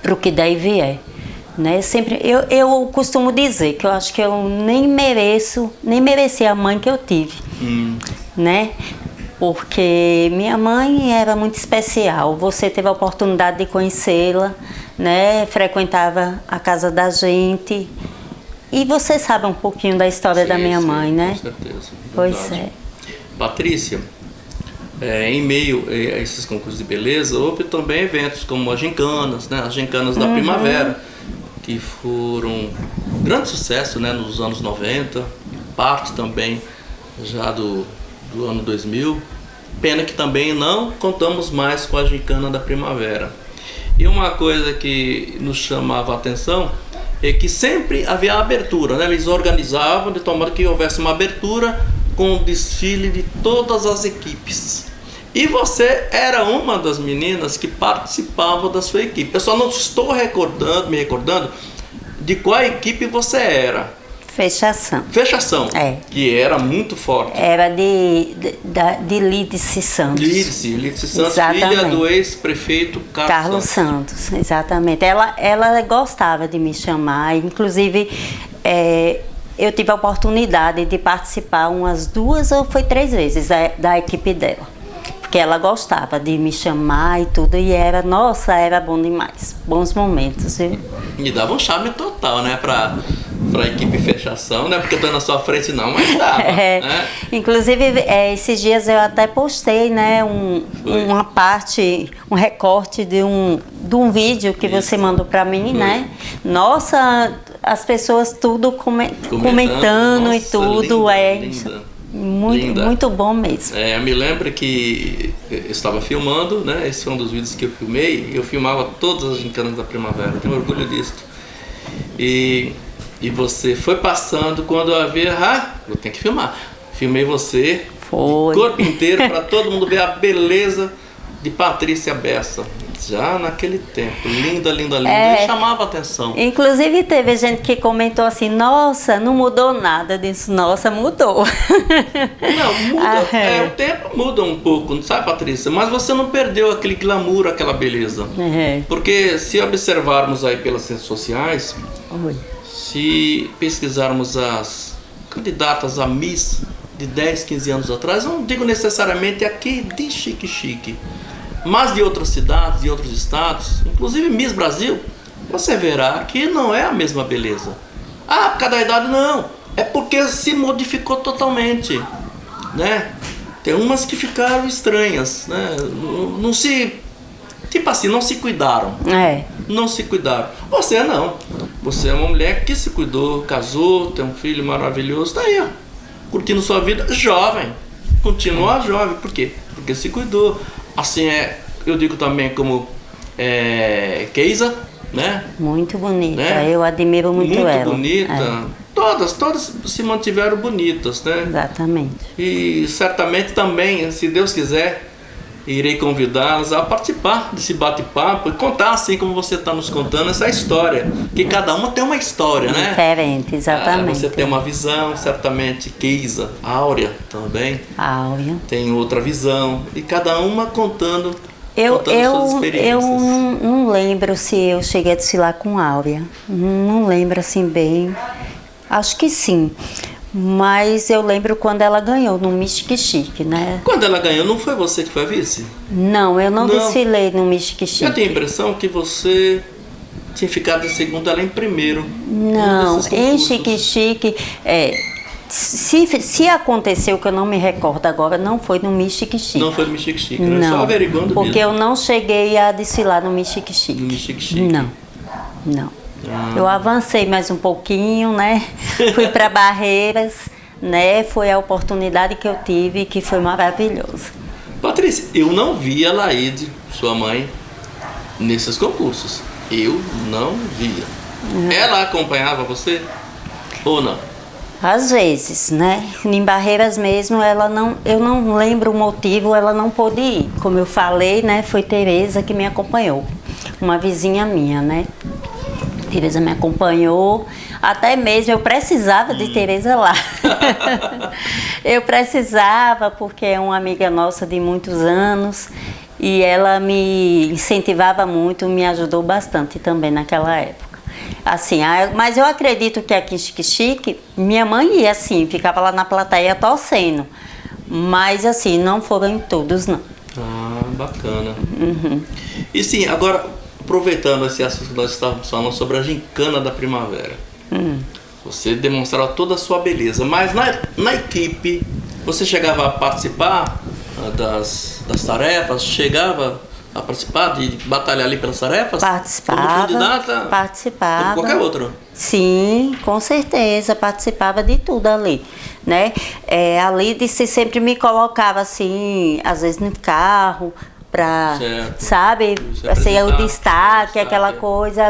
[SPEAKER 2] pro que daí vier, né? Sempre, eu costumo dizer que eu acho que eu nem mereci a mãe que eu tive, né? Porque minha mãe era muito especial. Você teve a oportunidade de conhecê-la, né? Frequentava a casa da gente. E você sabe um pouquinho da história da minha mãe, né?
[SPEAKER 1] Com certeza.
[SPEAKER 2] Pois
[SPEAKER 1] Verdade.
[SPEAKER 2] é.
[SPEAKER 1] Patrícia, em meio a esses concursos de beleza, houve também eventos como as gincanas, né? As gincanas da primavera, que foram um grande sucesso, né? Nos anos 90, parte também já do ano 2000. Pena que também não contamos mais com a gincana da primavera. E uma coisa que nos chamava a atenção é que sempre havia abertura, né? Eles organizavam de tal modo que houvesse uma abertura com o desfile de todas as equipes. E você era uma das meninas que participava da sua equipe. Eu só não estou me recordando de qual equipe você era.
[SPEAKER 2] Fechação.
[SPEAKER 1] Fechação, que era muito forte.
[SPEAKER 2] Era de Lídice Santos.
[SPEAKER 1] Lídice Santos,
[SPEAKER 2] exatamente.
[SPEAKER 1] Filha do ex-prefeito
[SPEAKER 2] Carlos Santos, exatamente. Ela gostava de me chamar, inclusive eu tive a oportunidade de participar umas 2 ou foi 3 vezes da equipe dela. Porque ela gostava de me chamar e tudo, e era bom demais. Bons momentos, viu?
[SPEAKER 1] E dava um charme total, né, pra equipe fechação, né? Porque eu tô na sua frente não, mas dava. Né?
[SPEAKER 2] Inclusive, esses dias eu até postei, né, um recorte de um vídeo que você mandou pra mim, né? Nossa, as pessoas tudo comentando. Nossa, e tudo.
[SPEAKER 1] Linda.
[SPEAKER 2] Muito bom mesmo.
[SPEAKER 1] Eu me lembro que eu estava filmando, né? Esse foi um dos vídeos que eu filmei. Eu filmava todas as gincanas da primavera, tenho orgulho disso. E você foi passando quando eu vi, eu tenho que filmar. Filmei você, o corpo inteiro, para todo mundo ver a beleza de Patrícia Bessa. Já naquele tempo, linda, linda, linda, e chamava atenção.
[SPEAKER 2] Inclusive teve gente que comentou assim, nossa, não mudou nada disso, nossa, mudou.
[SPEAKER 1] Não, muda, o tempo muda um pouco, não sabe, Patrícia? Mas você não perdeu aquele glamour, aquela beleza. Porque se observarmos aí pelas redes sociais, se pesquisarmos as candidatas a Miss de 10, 15 anos atrás, não digo necessariamente aqui de Xique-Xique, mas de outras cidades, de outros estados, inclusive Miss Brasil, você verá que não é a mesma beleza. Ah, por causa da idade não, é porque se modificou totalmente, né? Tem umas que ficaram estranhas, né? Não se, tipo assim, não se cuidaram. Não se cuidaram. Você não, você é uma mulher que se cuidou, casou, tem um filho maravilhoso, tá aí, ó, curtindo sua vida jovem, continua jovem. Por quê? Porque se cuidou. Assim, eu digo também como Keisa, né?
[SPEAKER 2] Muito bonita, né? Eu admiro muito ela.
[SPEAKER 1] Muito bonita. Todas se mantiveram bonitas, né?
[SPEAKER 2] Exatamente.
[SPEAKER 1] E certamente também, se Deus quiser, irei convidá-las a participar desse bate-papo e contar, assim como você está nos contando, essa história. Que cada uma tem uma história, né?
[SPEAKER 2] Diferente, exatamente.
[SPEAKER 1] Você tem uma visão, certamente, Keisa, Áurea também.
[SPEAKER 2] Áurea.
[SPEAKER 1] Tem outra visão. E cada uma contando suas experiências.
[SPEAKER 2] Eu não lembro se eu cheguei a desfilar com Áurea. Não lembro assim bem. Acho que sim. Mas eu lembro quando ela ganhou no Miss Xique-Xique, né?
[SPEAKER 1] Quando ela ganhou, não foi você que foi a vice?
[SPEAKER 2] Não, eu não desfilei no Miss Xique-Xique.
[SPEAKER 1] Eu tenho a impressão que você tinha ficado em segundo, ela em primeiro.
[SPEAKER 2] Não, em Xique-Xique, se aconteceu, que eu não me recordo agora, não foi no Miss Xique-Xique.
[SPEAKER 1] Não foi no Miss Xique-Xique, né? Só averiguando
[SPEAKER 2] porque
[SPEAKER 1] mesmo.
[SPEAKER 2] eu não cheguei a desfilar no Miss Xique-Xique.
[SPEAKER 1] No Miss Xique-Xique?
[SPEAKER 2] Não. Eu avancei mais um pouquinho, né? Fui para Barreiras, né? Foi a oportunidade que eu tive, que foi maravilhosa.
[SPEAKER 1] Patrícia, eu não vi a Laide, sua mãe, nesses concursos. Eu não via. Ela acompanhava você ou não?
[SPEAKER 2] Às vezes, né? Em Barreiras mesmo, eu não lembro o motivo, ela não pôde ir. Como eu falei, né? Foi Tereza que me acompanhou, uma vizinha minha, né? Tereza me acompanhou, até mesmo eu precisava de Tereza lá. Eu precisava, porque é uma amiga nossa de muitos anos e ela me incentivava muito, me ajudou bastante também naquela época. Assim, mas eu acredito que aqui em Xique-Xique, minha mãe ia assim, ficava lá na plateia torcendo, mas assim, não foram em todos não.
[SPEAKER 1] Ah, bacana. E sim, agora, aproveitando esse assunto que nós estávamos falando sobre a gincana da primavera, você demonstrava toda a sua beleza, mas na equipe você chegava a participar das tarefas, chegava a participar de batalhar ali pelas tarefas?
[SPEAKER 2] Participava.
[SPEAKER 1] Como candidata?
[SPEAKER 2] Participava.
[SPEAKER 1] Como qualquer outro?
[SPEAKER 2] Sim, com certeza, participava de tudo ali, né? A Lídice sempre me colocava assim, às vezes no carro, pra, sabe, assim, o destaque, aquela coisa,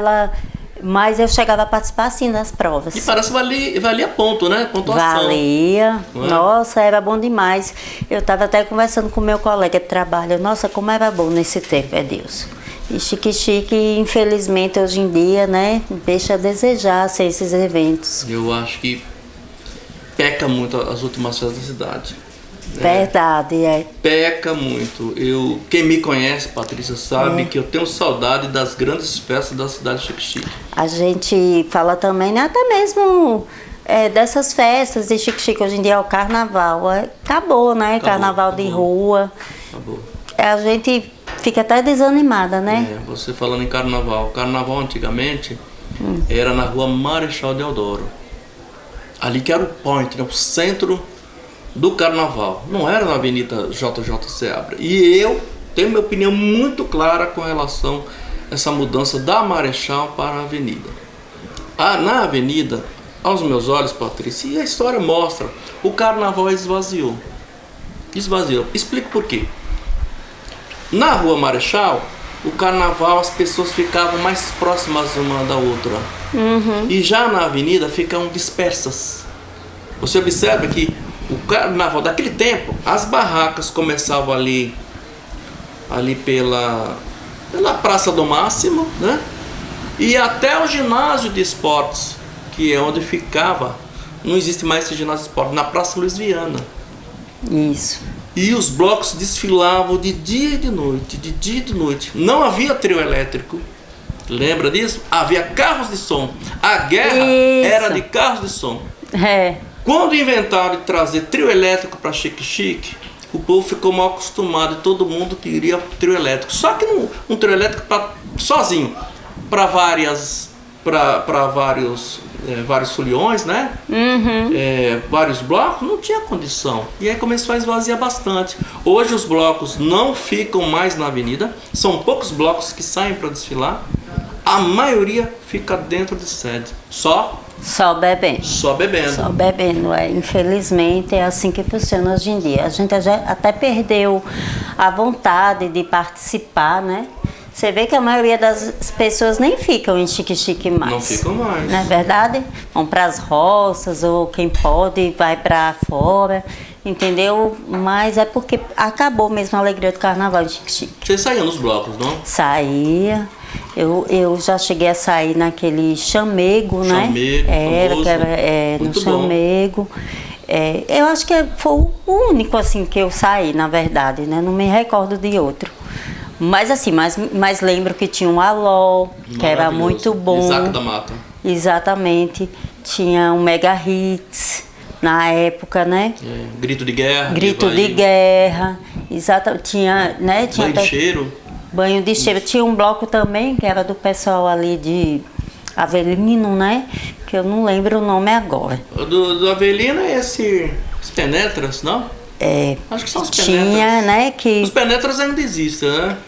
[SPEAKER 2] mas eu chegava a participar sim das provas.
[SPEAKER 1] E parece que valia ponto, né? Pontuação.
[SPEAKER 2] Valia, nossa, era bom demais. Eu estava até conversando com meu colega de trabalho, nossa, como era bom nesse tempo, Deus. E Xique-Xique, infelizmente, hoje em dia, né, deixa a desejar assim, esses eventos.
[SPEAKER 1] Eu acho que peca muito as últimas festas da cidade.
[SPEAKER 2] Verdade,
[SPEAKER 1] Peca muito. Quem me conhece, Patrícia, sabe que eu tenho saudade das grandes festas da cidade de Xique-Xique.
[SPEAKER 2] A gente fala também, né, até mesmo dessas festas de Xique-Xique, hoje em dia é o carnaval. Acabou, né? Carnaval de rua.
[SPEAKER 1] Acabou.
[SPEAKER 2] A gente fica até desanimada, né?
[SPEAKER 1] Você falando em carnaval. Carnaval antigamente era na rua Marechal Deodoro. Ali que era o point, né, o centro do carnaval, não era na Avenida JJ Seabra. E eu tenho minha opinião muito clara com relação a essa mudança da Marechal para a Avenida. Na Avenida, aos meus olhos, Patrícia, e a história mostra, o carnaval esvaziou. Explico por quê. Na Rua Marechal, o carnaval, as pessoas ficavam mais próximas uma da outra. E já na Avenida ficam dispersas. Você observa que o carnaval daquele tempo, as barracas começavam ali pela pela Praça do Máximo, né? E até o ginásio de esportes, que é onde ficava, não existe mais esse ginásio de esportes, na Praça Luiz Viana.
[SPEAKER 2] Isso.
[SPEAKER 1] E os blocos desfilavam de dia e de noite, de dia e de noite. Não havia trio elétrico. Lembra disso? Havia carros de som. A guerra era de carros de som.
[SPEAKER 2] É.
[SPEAKER 1] Quando inventaram de trazer trio elétrico para Xique-Xique, o povo ficou mal acostumado e todo mundo queria trio elétrico. Só que um trio elétrico sozinho, para vários foliões, né? Vários blocos, não tinha condição. E aí começou a esvaziar bastante. Hoje os blocos não ficam mais na avenida, são poucos blocos que saem para desfilar. A maioria fica dentro de sede, só bebendo.
[SPEAKER 2] Só bebendo, infelizmente é assim que funciona hoje em dia. A gente já até perdeu a vontade de participar, né? Você vê que a maioria das pessoas nem ficam em Xique-Xique mais.
[SPEAKER 1] Não ficam mais.
[SPEAKER 2] Não é verdade? Vão para as roças, ou quem pode vai para fora, entendeu? Mas é porque acabou mesmo a alegria do carnaval de Xique-Xique.
[SPEAKER 1] Você saía nos blocos, não?
[SPEAKER 2] Saía. Eu já cheguei a sair naquele chamego, né?
[SPEAKER 1] Chamego,
[SPEAKER 2] no chamego. Eu acho que foi o único assim que eu saí, na verdade, né? Não me recordo de outro. Mas assim, mas lembro que tinha um Aló, que era muito bom.
[SPEAKER 1] Isaac da Mata.
[SPEAKER 2] Exatamente. Tinha um Mega Hits na época, né?
[SPEAKER 1] Grito de guerra.
[SPEAKER 2] Grito de guerra. Exatamente. Tinha, né? Tinha
[SPEAKER 1] Banho de cheiro.
[SPEAKER 2] Banho de cheiro. Tinha um bloco também, que era do pessoal ali de Avelino, né? Que eu não lembro o nome agora.
[SPEAKER 1] Do Avelino é os Penetras, não?
[SPEAKER 2] Acho
[SPEAKER 1] que são os
[SPEAKER 2] tinha,
[SPEAKER 1] Penetras.
[SPEAKER 2] Né?
[SPEAKER 1] Os Penetras ainda existem, né?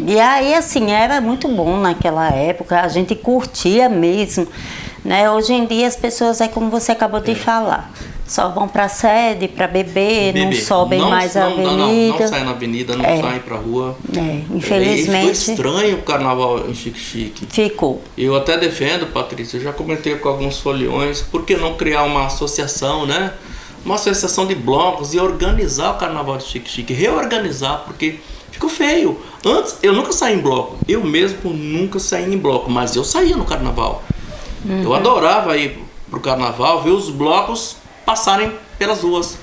[SPEAKER 2] E aí, assim, era muito bom naquela época. A gente curtia mesmo, né? Hoje em dia as pessoas, como você acabou de falar, só vão para a sede para beber, não sobem mais a avenida.
[SPEAKER 1] Não saem na avenida, não saem para rua.
[SPEAKER 2] Infelizmente.
[SPEAKER 1] Ficou estranho o carnaval em Xique-Xique.
[SPEAKER 2] Ficou.
[SPEAKER 1] Eu até defendo, Patrícia, eu já comentei com alguns foliões, por que não criar uma associação, né? Uma associação de blocos e organizar o carnaval de Xique-Xique, reorganizar, porque ficou feio. Antes, eu nunca saí em bloco, eu mesmo nunca saí em bloco, mas eu saía no carnaval. Eu adorava ir pro carnaval, ver os blocos passarem pelas ruas.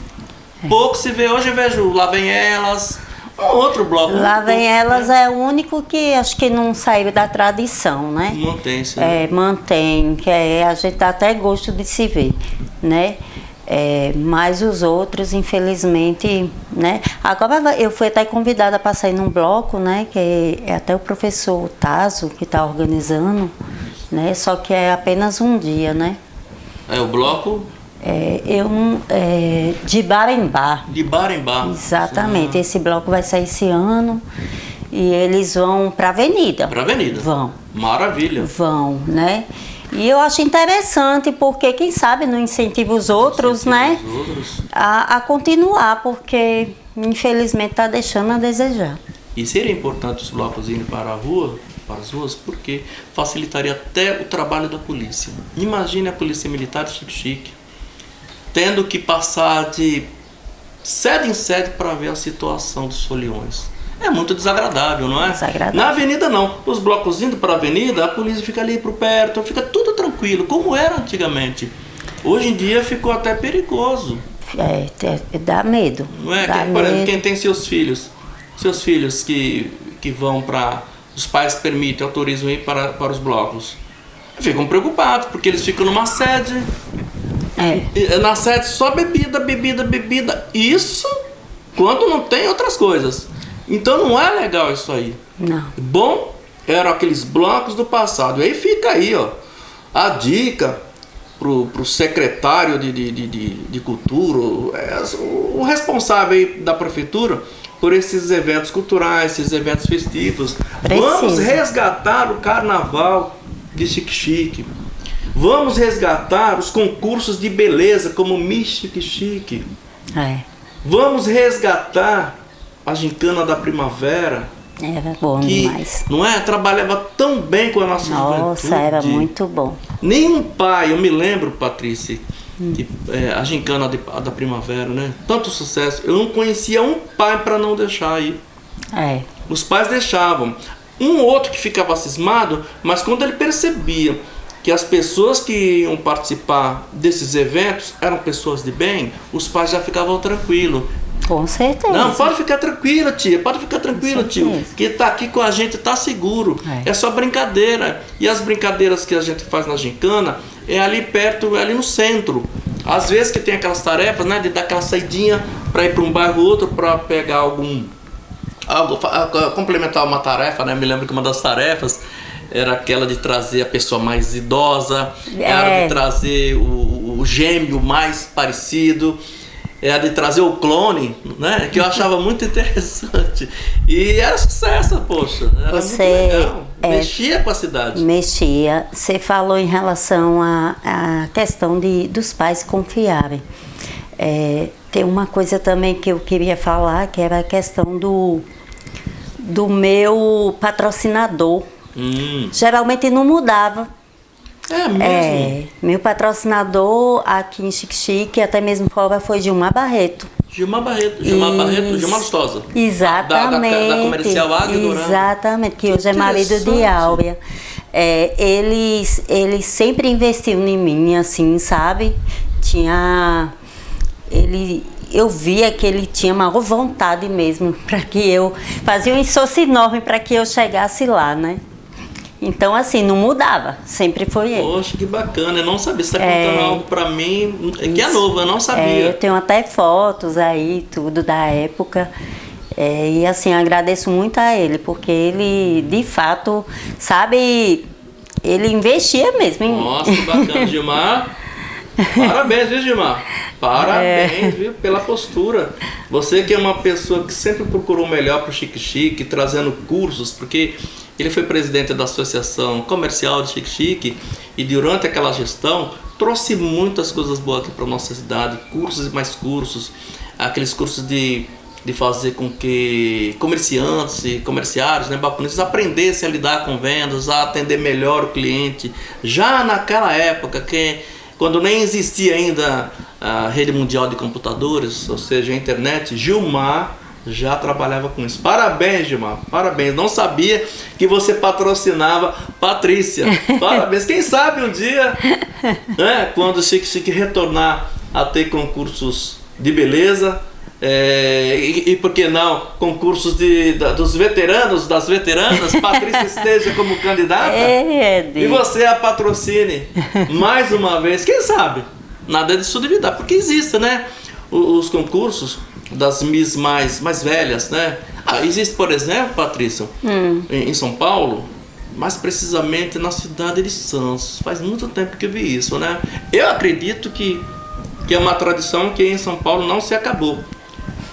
[SPEAKER 1] Pouco se vê, hoje eu vejo Lá Vem Elas, um outro bloco.
[SPEAKER 2] Lá Vem Elas é o único que acho que não saiu da tradição, né?
[SPEAKER 1] Mantém-se.
[SPEAKER 2] Mantém, que a gente dá até gosto de se ver, né? Mas os outros, infelizmente, né? Agora eu fui até convidada para sair num bloco, né? Que é até o professor Tazo que está organizando, né? Só que é apenas um dia, né?
[SPEAKER 1] O bloco?
[SPEAKER 2] De bar em bar.
[SPEAKER 1] De bar em bar.
[SPEAKER 2] Exatamente. Esse bloco vai sair esse ano e eles vão para a avenida.
[SPEAKER 1] Para a avenida?
[SPEAKER 2] Vão.
[SPEAKER 1] Maravilha.
[SPEAKER 2] Vão, né? E eu acho interessante porque, quem sabe, não incentiva os outros, né? A continuar, porque infelizmente está deixando a desejar.
[SPEAKER 1] E seria importante os blocos irem para a rua, para as ruas, porque facilitaria até o trabalho da polícia. Imagine a polícia militar de Xique-Xique tendo que passar de sede em sede para ver a situação dos foliões. É muito desagradável, não é?
[SPEAKER 2] Desagradável.
[SPEAKER 1] Na avenida não. Os blocos indo para a avenida, a polícia fica ali por perto, fica tudo tranquilo, como era antigamente. Hoje em dia ficou até perigoso.
[SPEAKER 2] Dá medo.
[SPEAKER 1] Não é? Por exemplo, quem tem seus filhos que vão para... Os pais permitem, autorizam ir para os blocos. Ficam preocupados, porque eles ficam numa sede. Na sede só bebida. Isso quando não tem outras coisas. Então não é legal isso aí.
[SPEAKER 2] Não.
[SPEAKER 1] Bom, eram aqueles blocos do passado. E aí fica aí, ó, a dica pro secretário de cultura, o responsável aí da prefeitura por esses eventos culturais, esses eventos festivos. Vamos resgatar o carnaval de Xique-Xique. Vamos resgatar os concursos de beleza como Miss Xique-Xique. Vamos resgatar a gincana da primavera.
[SPEAKER 2] Era bom demais.
[SPEAKER 1] Não é? Trabalhava tão bem com a nossa juventude.
[SPEAKER 2] Nossa, era muito bom.
[SPEAKER 1] Nenhum pai, eu me lembro, Patrícia, a gincana da primavera, né? Tanto sucesso. Eu não conhecia um pai para não deixar ir. Os pais deixavam. Um outro que ficava cismado, mas quando ele percebia que as pessoas que iam participar desses eventos eram pessoas de bem, os pais já ficavam tranquilos.
[SPEAKER 2] Com certeza.
[SPEAKER 1] Não, pode ficar tranquila, tia, pode ficar tranquila, tio, que tá aqui com a gente, tá seguro. É só brincadeira. E as brincadeiras que a gente faz na gincana é ali perto, é ali no centro. Às vezes que tem aquelas tarefas, né, de dar aquela saidinha para ir para um bairro ou outro para pegar complementar uma tarefa, né? Me lembro que uma das tarefas era aquela de trazer a pessoa mais idosa, era de trazer o gêmeo mais parecido, era de trazer o clone, né? Que eu achava muito interessante. E era sucesso, poxa. Era muito legal. Mexia com a cidade.
[SPEAKER 2] Mexia. Você falou em relação à questão dos pais confiarem. Tem uma coisa também que eu queria falar, que era a questão do meu patrocinador. Geralmente não mudava.
[SPEAKER 1] É mesmo?
[SPEAKER 2] Meu patrocinador aqui em Xique-Xique, até mesmo fora, foi Gilmar Barreto.
[SPEAKER 1] Gilmar Lustosa.
[SPEAKER 2] Exatamente.
[SPEAKER 1] Da comercial Águia Dourada.
[SPEAKER 2] Exatamente, que hoje é marido de Áurea. Ele sempre investiu em mim, assim, sabe? Eu via que ele tinha maior vontade mesmo para que eu fazia um esforço enorme para que eu chegasse lá, né? Então, assim, não mudava, sempre foi ele.
[SPEAKER 1] Poxa, que bacana, eu não sabia, você está contando algo para mim que é novo, eu não sabia.
[SPEAKER 2] Eu tenho até fotos aí, tudo da época, e assim, agradeço muito a ele, porque ele, de fato, sabe, ele investia mesmo.
[SPEAKER 1] Nossa, que bacana, Gilmar. Parabéns, viu, Gilmar? Parabéns, viu, pela postura. Você que é uma pessoa que sempre procurou o melhor para o Xique-Xique, trazendo cursos, porque ele foi presidente da Associação Comercial de Xique-Xique e durante aquela gestão trouxe muitas coisas boas aqui para a nossa cidade, cursos e mais cursos, aqueles cursos de fazer com que comerciantes e comerciários, né, balconistas aprendessem a lidar com vendas, a atender melhor o cliente. Já naquela época, quando nem existia ainda a rede mundial de computadores, ou seja, a internet, Gilmar já trabalhava com isso. Parabéns, Gilmar, parabéns. Não sabia que você patrocinava Patrícia. Parabéns. Quem sabe um dia, né, quando o Xique-Xique retornar a ter concursos de beleza, e por que não, concursos dos veteranos, das veteranas, Patrícia esteja como candidata e você a patrocine mais uma vez, quem sabe? Nada disso duvidar, porque existe, né? Os concursos das Miss mais velhas, né? Existe, por exemplo, Patrícia, em São Paulo, mais precisamente na cidade de Santos. Faz muito tempo que eu vi isso, né? Eu acredito que é uma tradição que em São Paulo não se acabou.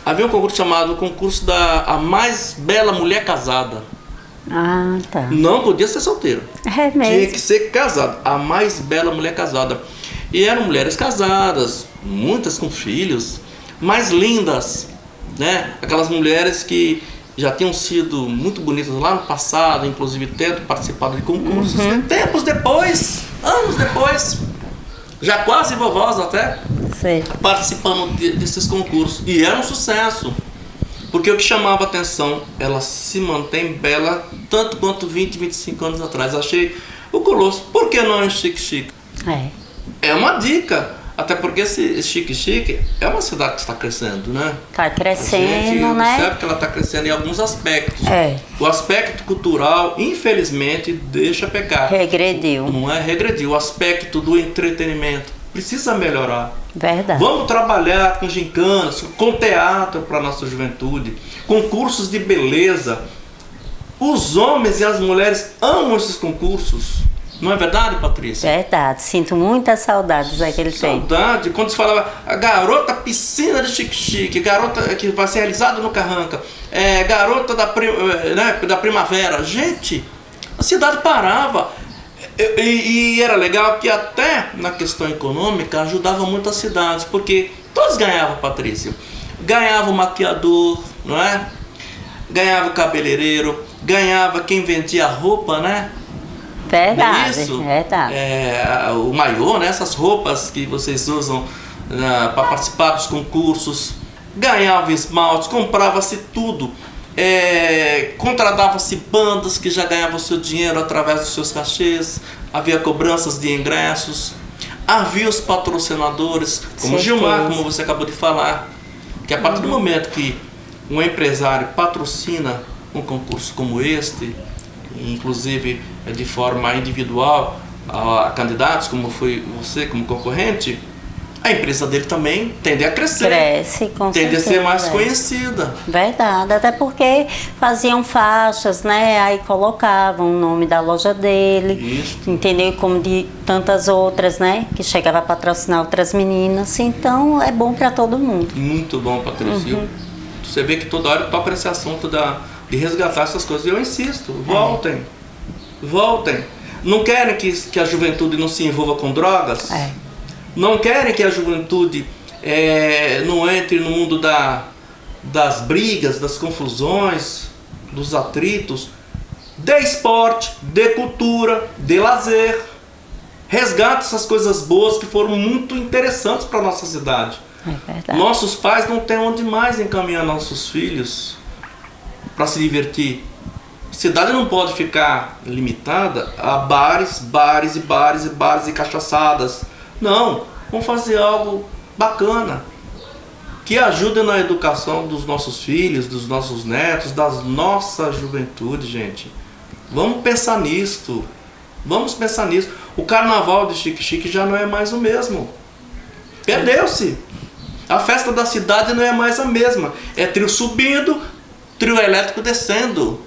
[SPEAKER 1] Havia um concurso chamado Concurso da Mais Bela Mulher Casada.
[SPEAKER 2] Ah, tá.
[SPEAKER 1] Não podia ser solteiro.
[SPEAKER 2] É mesmo.
[SPEAKER 1] Tinha que ser casado. A mais bela mulher casada. E eram mulheres casadas, muitas com filhos, mais lindas, né? Aquelas mulheres que já tinham sido muito bonitas lá no passado, inclusive tendo participado de concursos. Tempos depois, anos depois, já quase vovós até, participando desses concursos. E era um sucesso. Porque o que chamava atenção, ela se mantém bela tanto quanto 20, 25 anos atrás. Achei o colosso. Por que não em Xique-Xique? É uma dica. Até porque esse Xique-Xique é uma cidade que está crescendo, né?
[SPEAKER 2] Está crescendo,
[SPEAKER 1] a gente
[SPEAKER 2] né?
[SPEAKER 1] percebe que ela está crescendo em alguns aspectos. O aspecto cultural, infelizmente, deixa pecar.
[SPEAKER 2] Regrediu.
[SPEAKER 1] Não é? Regrediu. O aspecto do entretenimento precisa melhorar.
[SPEAKER 2] Verdade.
[SPEAKER 1] Vamos trabalhar com gincanas, com teatro para a nossa juventude, com cursos de beleza. Os homens e as mulheres amam esses concursos. Não é verdade, Patrícia?
[SPEAKER 2] Verdade. Sinto muitas saudades daquele tempo.
[SPEAKER 1] Saudade. Quando se falava a garota piscina de Xique-Xique, garota que vai ser realizada no Carranca, garota da primavera. Gente, a cidade parava. E era legal que até na questão econômica ajudava muito as cidades, porque todos ganhavam, Patrícia. Ganhava o maquiador, não é? Ganhava o cabeleireiro, ganhava quem vendia roupa, né?
[SPEAKER 2] Verdade,
[SPEAKER 1] isso?
[SPEAKER 2] Verdade.
[SPEAKER 1] O maiô, né? Essas roupas que vocês usam para participar dos concursos. Ganhava esmaltes, comprava-se tudo.
[SPEAKER 3] contratava-se bandas que já ganhavam seu dinheiro através dos seus cachês, havia cobranças de ingressos, havia os patrocinadores, como Gilmar, como você acabou de falar, que a partir do momento que um empresário patrocina um concurso como este, inclusive de forma individual a candidatos, como foi você como concorrente, a empresa dele também tende a crescer.
[SPEAKER 2] Cresce, com
[SPEAKER 3] tende
[SPEAKER 2] certeza,
[SPEAKER 3] a ser mais conhecida.
[SPEAKER 2] Verdade, até porque faziam faixas, né? Aí colocavam o nome da loja dele,
[SPEAKER 3] Isso.
[SPEAKER 2] entendeu? Como de tantas outras, né? Que chegava a patrocinar outras meninas. Então é bom para todo mundo.
[SPEAKER 3] Muito bom, Patrícia. Você vê que toda hora toca nesse assunto de resgatar essas coisas. E eu insisto, voltem. Voltem. Não querem que a juventude não se envolva com drogas? Não querem que a juventude não entre no mundo das brigas, das confusões, dos atritos. Dê esporte, dê cultura, dê lazer. Resgate essas coisas boas que foram muito interessantes para a nossa cidade.
[SPEAKER 2] É verdade.
[SPEAKER 3] Nossos pais não têm onde mais encaminhar nossos filhos para se divertir. A cidade não pode ficar limitada a bares e cachaçadas. Não, vamos fazer algo bacana, que ajude na educação dos nossos filhos, dos nossos netos, da nossa juventude, gente. Vamos pensar nisto. Vamos pensar nisso. O carnaval de Xique-Xique já não é mais o mesmo. Perdeu-se. A festa da cidade não é mais a mesma. É trio subindo, trio elétrico descendo.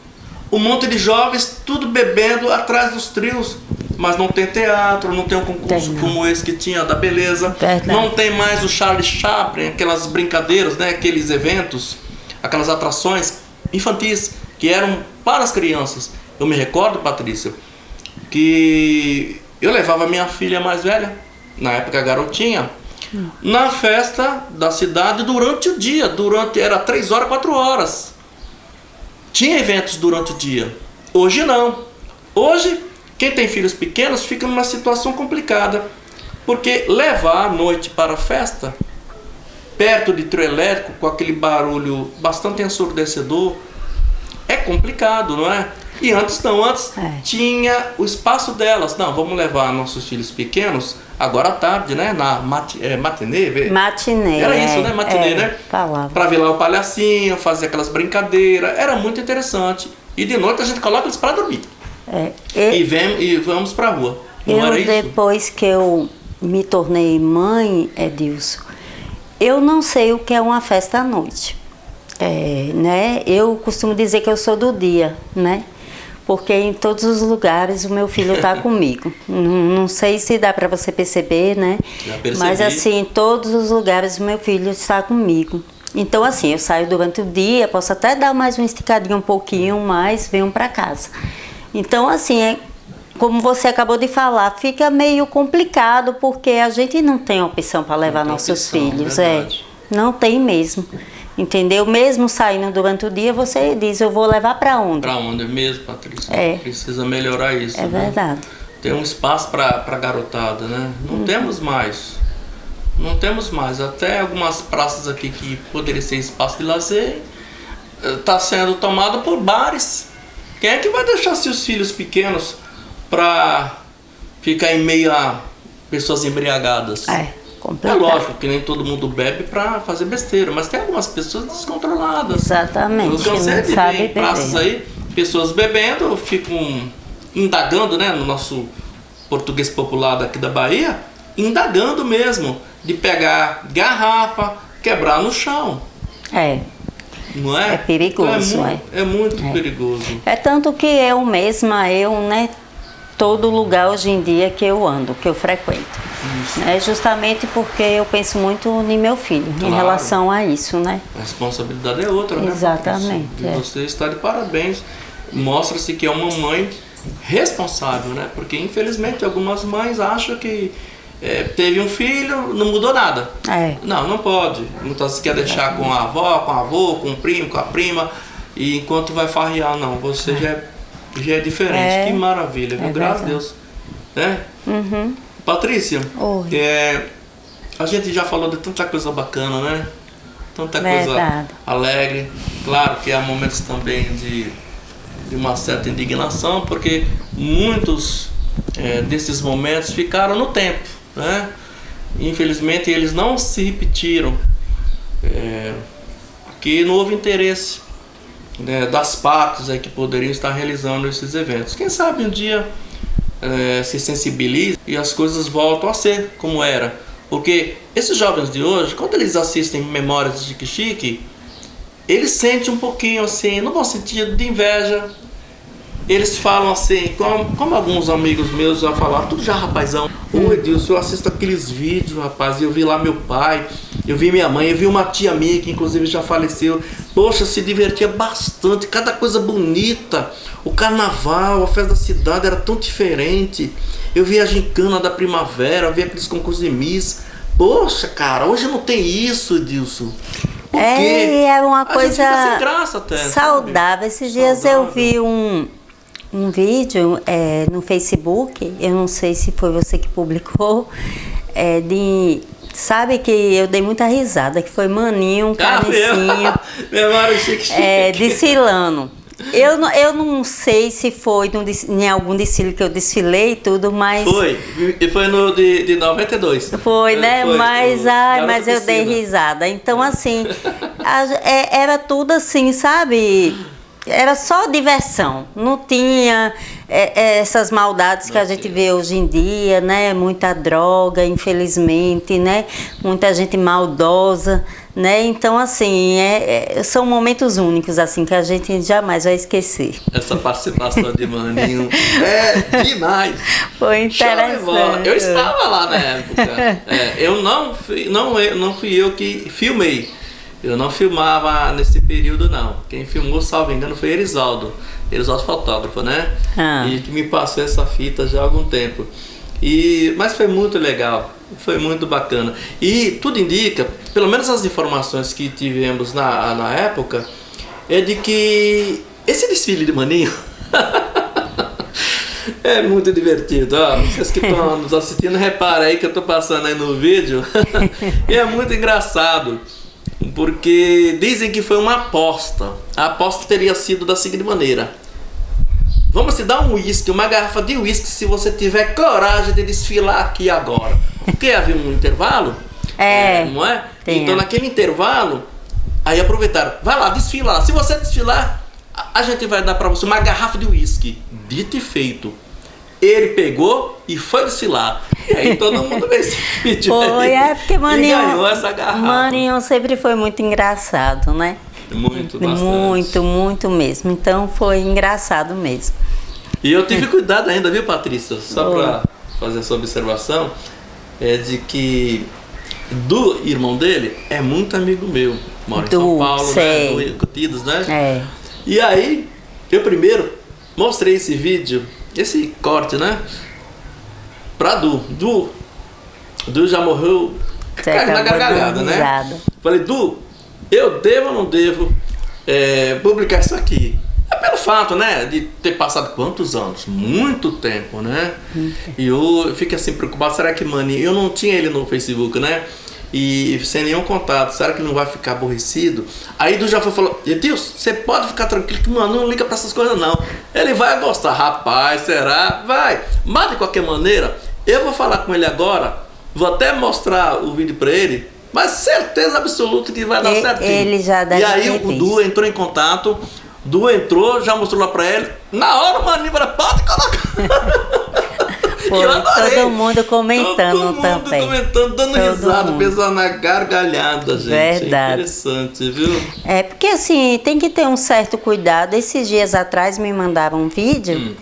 [SPEAKER 3] Um monte de jovens, tudo bebendo atrás dos trios. Mas não tem teatro, não tem um concurso como esse que tinha da beleza.
[SPEAKER 2] Verdade.
[SPEAKER 3] Não tem mais o Charlie Chaplin, aquelas brincadeiras, né? Aqueles eventos, aquelas atrações infantis que eram para as crianças. Eu me recordo, Patrícia, que eu levava minha filha mais velha, na época garotinha, na festa da cidade durante o dia. Era 3 horas, 4 horas. Tinha eventos durante o dia. Hoje não. Hoje, quem tem filhos pequenos fica numa situação complicada. Porque levar à noite para a festa, perto de trio elétrico, com aquele barulho bastante ensurdecedor, é complicado, não é? E antes tinha o espaço delas. Não, vamos levar nossos filhos pequenos agora à tarde, né? Na matinê.
[SPEAKER 2] Matinê.
[SPEAKER 3] Era isso, né? Matinê, né?
[SPEAKER 2] Palavra.
[SPEAKER 3] Pra ver lá o palhacinho, fazer aquelas brincadeiras. Era muito interessante. E de noite a gente coloca eles para dormir. E vamos pra rua. Não era isso?
[SPEAKER 2] Depois que eu me tornei mãe, Edilson, eu não sei o que é uma festa à noite. Né? Eu costumo dizer que eu sou do dia, né? Porque em todos os lugares o meu filho está comigo. Não sei se dá para você perceber, né?
[SPEAKER 3] Já percebi.
[SPEAKER 2] Mas assim, em todos os lugares o meu filho está comigo. Então assim, eu saio durante o dia, posso até dar mais uma esticadinha um pouquinho, mas venho para casa. Então assim, como você acabou de falar, fica meio complicado porque a gente não tem opção para levar nossos filhos. Não tem mesmo. Entendeu? Mesmo saindo durante o dia, você diz, eu vou levar para onde?
[SPEAKER 3] Para onde mesmo, Patrícia? Precisa melhorar isso.
[SPEAKER 2] Verdade.
[SPEAKER 3] Tem um espaço para garotada, né? Não temos mais. Não temos mais. Até algumas praças aqui que poderiam ser espaço de lazer, está sendo tomado por bares. Quem é que vai deixar seus filhos pequenos para ficar em meio a pessoas embriagadas? É lógico que nem todo mundo bebe para fazer besteira, mas tem algumas pessoas descontroladas.
[SPEAKER 2] Exatamente.
[SPEAKER 3] Eu cansei de ver em praças aí, pessoas bebendo, ficam indagando, né, no nosso português popular daqui da Bahia, indagando mesmo, de pegar garrafa, quebrar no chão. Não é?
[SPEAKER 2] É perigoso,
[SPEAKER 3] É muito perigoso.
[SPEAKER 2] É tanto que eu mesma, né, todo lugar hoje em dia que eu ando, que eu frequento. É justamente porque eu penso muito em meu filho, em relação a isso, né?
[SPEAKER 3] A responsabilidade é outra, né?
[SPEAKER 2] Exatamente.
[SPEAKER 3] E você está de parabéns. Mostra-se que é uma mãe responsável, né? Porque infelizmente algumas mães acham que teve um filho, não mudou nada. Não pode. Muitas vezes quer deixar com a avó, com o avô, com o primo, com a prima, e enquanto vai farrear, não. Você já é diferente. Que maravilha, viu? Graças a Deus. Né? Patrícia, a gente já falou de tanta coisa bacana, né? tanta coisa alegre. Claro que há momentos também de uma certa indignação, porque muitos desses momentos ficaram no tempo, né? Infelizmente eles não se repetiram, porque não houve interesse, né, das partes que poderiam estar realizando esses eventos. Quem sabe um dia se sensibilize e as coisas voltam a ser como era. Porque esses jovens de hoje, quando eles assistem Memórias de Chique-Chique, eles sentem um pouquinho assim, no bom sentido, de inveja. Eles falam assim, como alguns amigos meus já falaram, tudo já rapazão. Ô Edilson, eu assisto aqueles vídeos, rapaz, eu vi lá meu pai, eu vi minha mãe, eu vi uma tia minha que inclusive já faleceu. Poxa, se divertia bastante, cada coisa bonita. O carnaval, a festa da cidade era tão diferente. Eu vi a gincana da primavera, eu vi aqueles concursos de Miss. Poxa, cara, hoje não tem isso, Edilson. Por quê?
[SPEAKER 2] É uma coisa
[SPEAKER 3] sem graça até,
[SPEAKER 2] saudável. Esses dias eu vi um vídeo no Facebook, eu não sei se foi você que publicou, sabe que eu dei muita risada, que foi Maninho, um canicinho, desfilando. Eu não sei se foi em algum desfile que eu desfilei e tudo, mas...
[SPEAKER 3] Foi no de 92.
[SPEAKER 2] Foi, né?
[SPEAKER 3] Foi,
[SPEAKER 2] mas eu dei risada. Então, assim, era tudo assim, sabe? Era só diversão. Não tinha essas maldades que a gente vê hoje em dia, né? Muita droga, infelizmente, né? Muita gente maldosa, né? Então, assim, são momentos únicos, assim, que a gente jamais vai esquecer.
[SPEAKER 3] Essa participação de Maninho é demais.
[SPEAKER 2] Foi interessante.
[SPEAKER 3] Eu estava lá na época. Não fui eu que filmei. Eu não filmava nesse período, não. Quem filmou, salvo engano, foi Erisaldo fotógrafo, né? E que me passou essa fita já há algum tempo. Mas foi muito legal, foi muito bacana. E tudo indica, pelo menos as informações que tivemos na época, é de que esse desfile de Maninho é muito divertido. Vocês que estão nos assistindo, reparem aí que eu estou passando aí no vídeo. E é muito engraçado. Porque dizem que foi uma aposta. A aposta teria sido da seguinte maneira: vamos te dar um uísque, uma garrafa de uísque, se você tiver coragem de desfilar aqui agora. Porque havia um intervalo, não é? Tem. Então naquele intervalo, aí aproveitaram, vai lá, desfila lá. Se você desfilar, a gente vai dar pra você uma garrafa de uísque. Dito e feito. Ele pegou e foi desfilar. E aí todo mundo vê esse vídeo.
[SPEAKER 2] Porque Maninho,
[SPEAKER 3] e ganhou essa garrafa.
[SPEAKER 2] Maninho sempre foi muito engraçado, né?
[SPEAKER 3] Muito, bastante.
[SPEAKER 2] Muito, muito mesmo. Então foi engraçado mesmo.
[SPEAKER 3] E eu tive cuidado ainda, viu, Patrícia? Só para fazer essa observação, de que do irmão dele é muito amigo meu. Mora em São Paulo, né? Curtidos, né? E aí, eu primeiro mostrei esse vídeo, esse corte, né? Pra Du já morreu na gargalhada, né? Falei, Du, eu devo ou não devo publicar isso aqui? É pelo fato, né, de ter passado quantos anos? Muito tempo, né? E eu fiquei assim preocupado, será que Maninho... Eu não tinha ele no Facebook, né? E sem nenhum contato, será que ele não vai ficar aborrecido? Aí Du já falou, Edilson, você pode ficar tranquilo que Mano não liga pra essas coisas não. Ele vai gostar. Rapaz, será? Vai. Mas de qualquer maneira, eu vou falar com ele agora, vou até mostrar o vídeo pra ele, mas certeza absoluta que vai dar certinho.
[SPEAKER 2] Ele já deve.
[SPEAKER 3] E aí o Du entrou em contato, Du entrou, já mostrou lá pra ele, na hora o Maninho falou, pode colocar.
[SPEAKER 2] Foi, todo mundo comentando também.
[SPEAKER 3] Todo mundo comentando, dando risada, pesando na gargalhada, gente.
[SPEAKER 2] Verdade.
[SPEAKER 3] É interessante, viu?
[SPEAKER 2] Porque assim, tem que ter um certo cuidado. Esses dias atrás me mandaram um vídeo,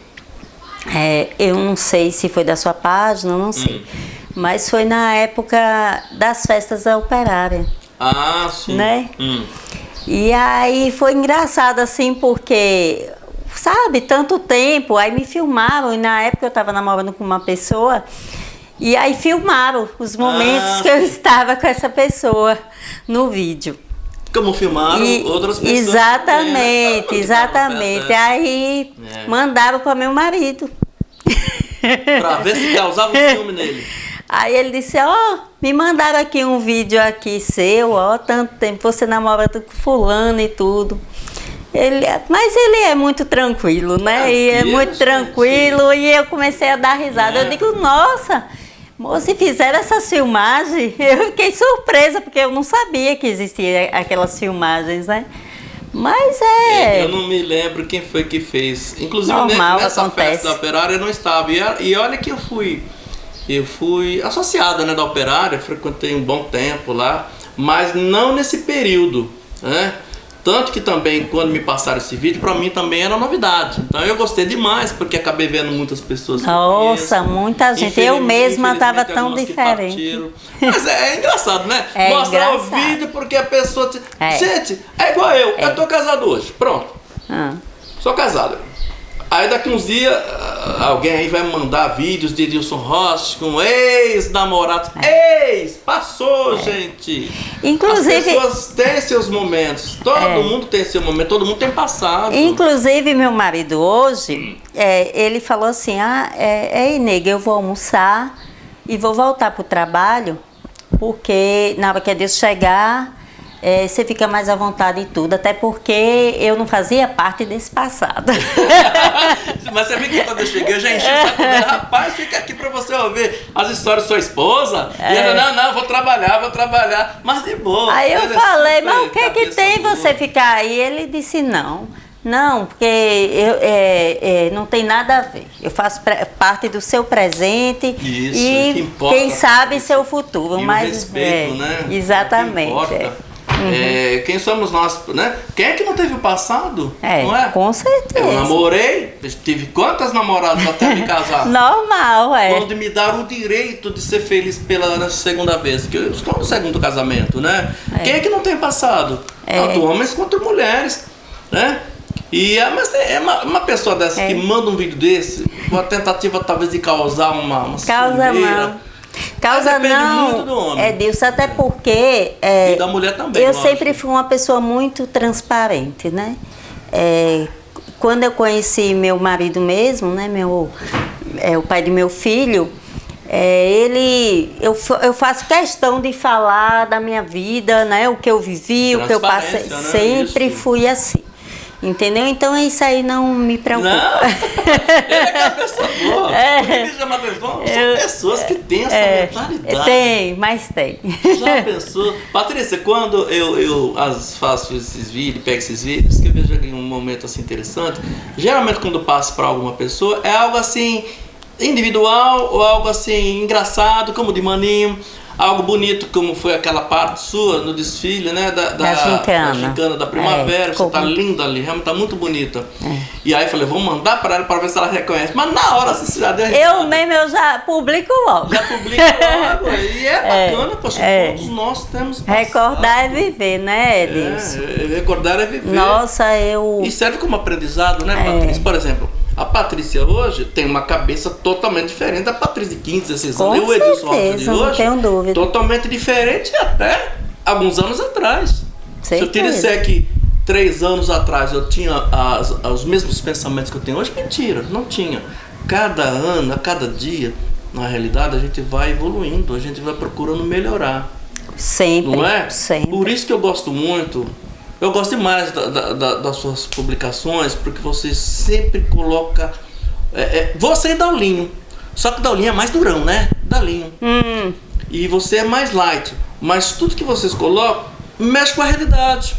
[SPEAKER 2] eu não sei se foi da sua página, não sei. Mas foi na época das festas da Operária.
[SPEAKER 3] Ah, sim.
[SPEAKER 2] Né? E aí foi engraçado assim, porque... Sabe, tanto tempo, aí me filmaram, e na época eu estava namorando com uma pessoa, e aí filmaram os momentos que eu estava com essa pessoa no vídeo.
[SPEAKER 3] Como filmaram outras pessoas.
[SPEAKER 2] Exatamente. Aí mandaram para meu marido.
[SPEAKER 3] Para ver se causava um filme nele.
[SPEAKER 2] Aí ele disse, ó, me mandaram aqui um vídeo aqui seu, ó, tanto tempo, você namora com fulano e tudo. Mas ele é muito tranquilo, né? E é muito tranquilo, e eu comecei a dar risada. Eu digo, nossa, se fizeram essas filmagens, eu fiquei surpresa, porque eu não sabia que existia aquelas filmagens, né? Mas
[SPEAKER 3] eu não me lembro quem foi que fez. Inclusive, nessa
[SPEAKER 2] acontece.
[SPEAKER 3] Festa da Operária eu não estava. E olha que eu fui associada, né, da Operária, frequentei um bom tempo lá, mas não nesse período, né? Tanto que também, quando me passaram esse vídeo, para mim também era novidade. Então eu gostei demais, porque acabei vendo muitas pessoas.
[SPEAKER 2] Nossa, muita gente. Eu mesma estava tão diferente.
[SPEAKER 3] Mas é engraçado, né?
[SPEAKER 2] É
[SPEAKER 3] mostrar
[SPEAKER 2] engraçado.
[SPEAKER 3] o vídeo porque a pessoa... Gente, é igual eu tô casado hoje, pronto. Sou casado. Aí daqui uns dias, alguém aí vai mandar vídeos de Edilson Rossi com ex-namorado. Passou, gente.
[SPEAKER 2] Inclusive,
[SPEAKER 3] as pessoas têm seus momentos. Todo mundo tem seu momento, todo mundo tem passado.
[SPEAKER 2] Inclusive, meu marido hoje, ele falou assim, nega, eu vou almoçar e vou voltar pro trabalho, porque na hora que Deus chegar... você fica mais à vontade e tudo, até porque eu não fazia parte desse passado.
[SPEAKER 3] Mas você viu que quando eu cheguei, eu já enchi o saco dele, rapaz, fica aqui pra você ouvir as histórias de sua esposa. E ela, não, vou trabalhar, mas de boa.
[SPEAKER 2] Aí eu falei, mas o que que tem você ficar aí? Ele disse, não, porque não tem nada a ver. Eu faço parte do seu presente e
[SPEAKER 3] importa,
[SPEAKER 2] quem sabe seu futuro.
[SPEAKER 3] E
[SPEAKER 2] mas
[SPEAKER 3] o respeito, né? Exatamente. Quem somos nós, né? Quem é que não teve o passado? Não é?
[SPEAKER 2] Com certeza.
[SPEAKER 3] Eu namorei, tive quantas namoradas até me casar?
[SPEAKER 2] Normal,
[SPEAKER 3] Quando me deram o direito de ser feliz pela segunda vez, que eu estou no segundo casamento, né? Quem é que não tem passado? Tanto homens quanto mulheres, né? Mas é uma pessoa dessa que manda um vídeo desse, com a tentativa talvez de causar uma ciumeira.
[SPEAKER 2] Causa não,
[SPEAKER 3] muito do homem.
[SPEAKER 2] Deus, até porque
[SPEAKER 3] e da mulher também.
[SPEAKER 2] Eu sempre fui uma pessoa muito transparente, né? Quando eu conheci meu marido mesmo, né? O pai de meu filho, eu faço questão de falar da minha vida, né? O que eu vivi, o que eu passei,
[SPEAKER 3] né?
[SPEAKER 2] sempre fui assim. Entendeu? Então isso aí não me preocupa.
[SPEAKER 3] Não, ele é aquela pessoa boa. São pessoas que têm essa mentalidade.
[SPEAKER 2] Tem, mas tem.
[SPEAKER 3] Já pensou? Patrícia, quando eu faço esses vídeos, pego esses vídeos, que eu vejo aqui um momento assim interessante, geralmente quando passo para alguma pessoa, é algo assim individual ou algo assim engraçado, como de maninho. Algo bonito, como foi aquela parte sua no desfile, né? Da gincana da primavera. Você tá linda ali, realmente tá muito bonita. E aí eu falei, vou mandar para ela para ver se ela reconhece. Mas na hora você já deu
[SPEAKER 2] eu mesmo já publico logo.
[SPEAKER 3] Já publico logo. E é bacana, poxa, todos nós temos passado.
[SPEAKER 2] Recordar é viver, né, Edilson?
[SPEAKER 3] Recordar é viver.
[SPEAKER 2] Nossa,
[SPEAKER 3] E serve como aprendizado, né, Patrícia? Por exemplo, a Patrícia hoje tem uma cabeça totalmente diferente da Patrícia de 15, 16 anos. E o Edilson de hoje,
[SPEAKER 2] não tenho dúvida.
[SPEAKER 3] Totalmente diferente até alguns anos atrás. Se eu te disser que 3 anos atrás eu tinha os mesmos pensamentos que eu tenho hoje, mentira, não tinha. Cada ano, a cada dia, na realidade, a gente vai evoluindo, a gente vai procurando melhorar.
[SPEAKER 2] Sempre,
[SPEAKER 3] não é?
[SPEAKER 2] Sempre.
[SPEAKER 3] Por isso que eu gosto muito. Eu gosto demais das suas publicações, porque você sempre coloca... você e Daulinho. Só que Daulinho é mais durão, né? Daulinho. E você é mais light. Mas tudo que vocês colocam mexe com a realidade.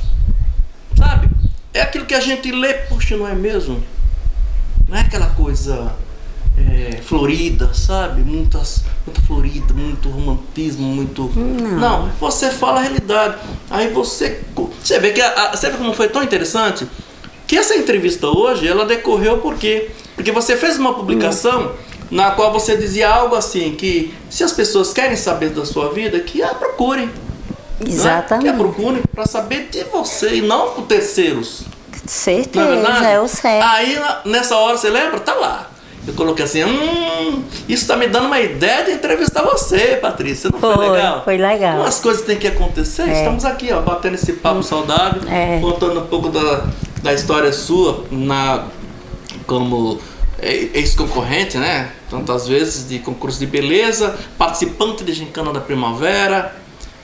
[SPEAKER 3] Sabe? É aquilo que a gente lê, poxa, não é mesmo? Não é aquela coisa florida, sabe? Muito florida, muito romantismo, muito... Não, você fala a realidade. Aí você vê que você vê como foi tão interessante que essa entrevista hoje, ela decorreu porque você fez uma publicação na qual você dizia algo assim, que se as pessoas querem saber da sua vida, que a procurem.
[SPEAKER 2] Exatamente.
[SPEAKER 3] Que a procurem para saber de você e não por terceiros.
[SPEAKER 2] Certeza, eu sei.
[SPEAKER 3] Aí nessa hora, você lembra? Tá lá. Eu coloquei assim, isso tá me dando uma ideia de entrevistar você, Patrícia. Não foi legal?
[SPEAKER 2] Foi legal.
[SPEAKER 3] Então as coisas têm que acontecer. Estamos aqui, ó, batendo esse papo saudável, contando um pouco da história sua como ex-concorrente, né? Tantas vezes de concurso de beleza, participante de Gincana da Primavera,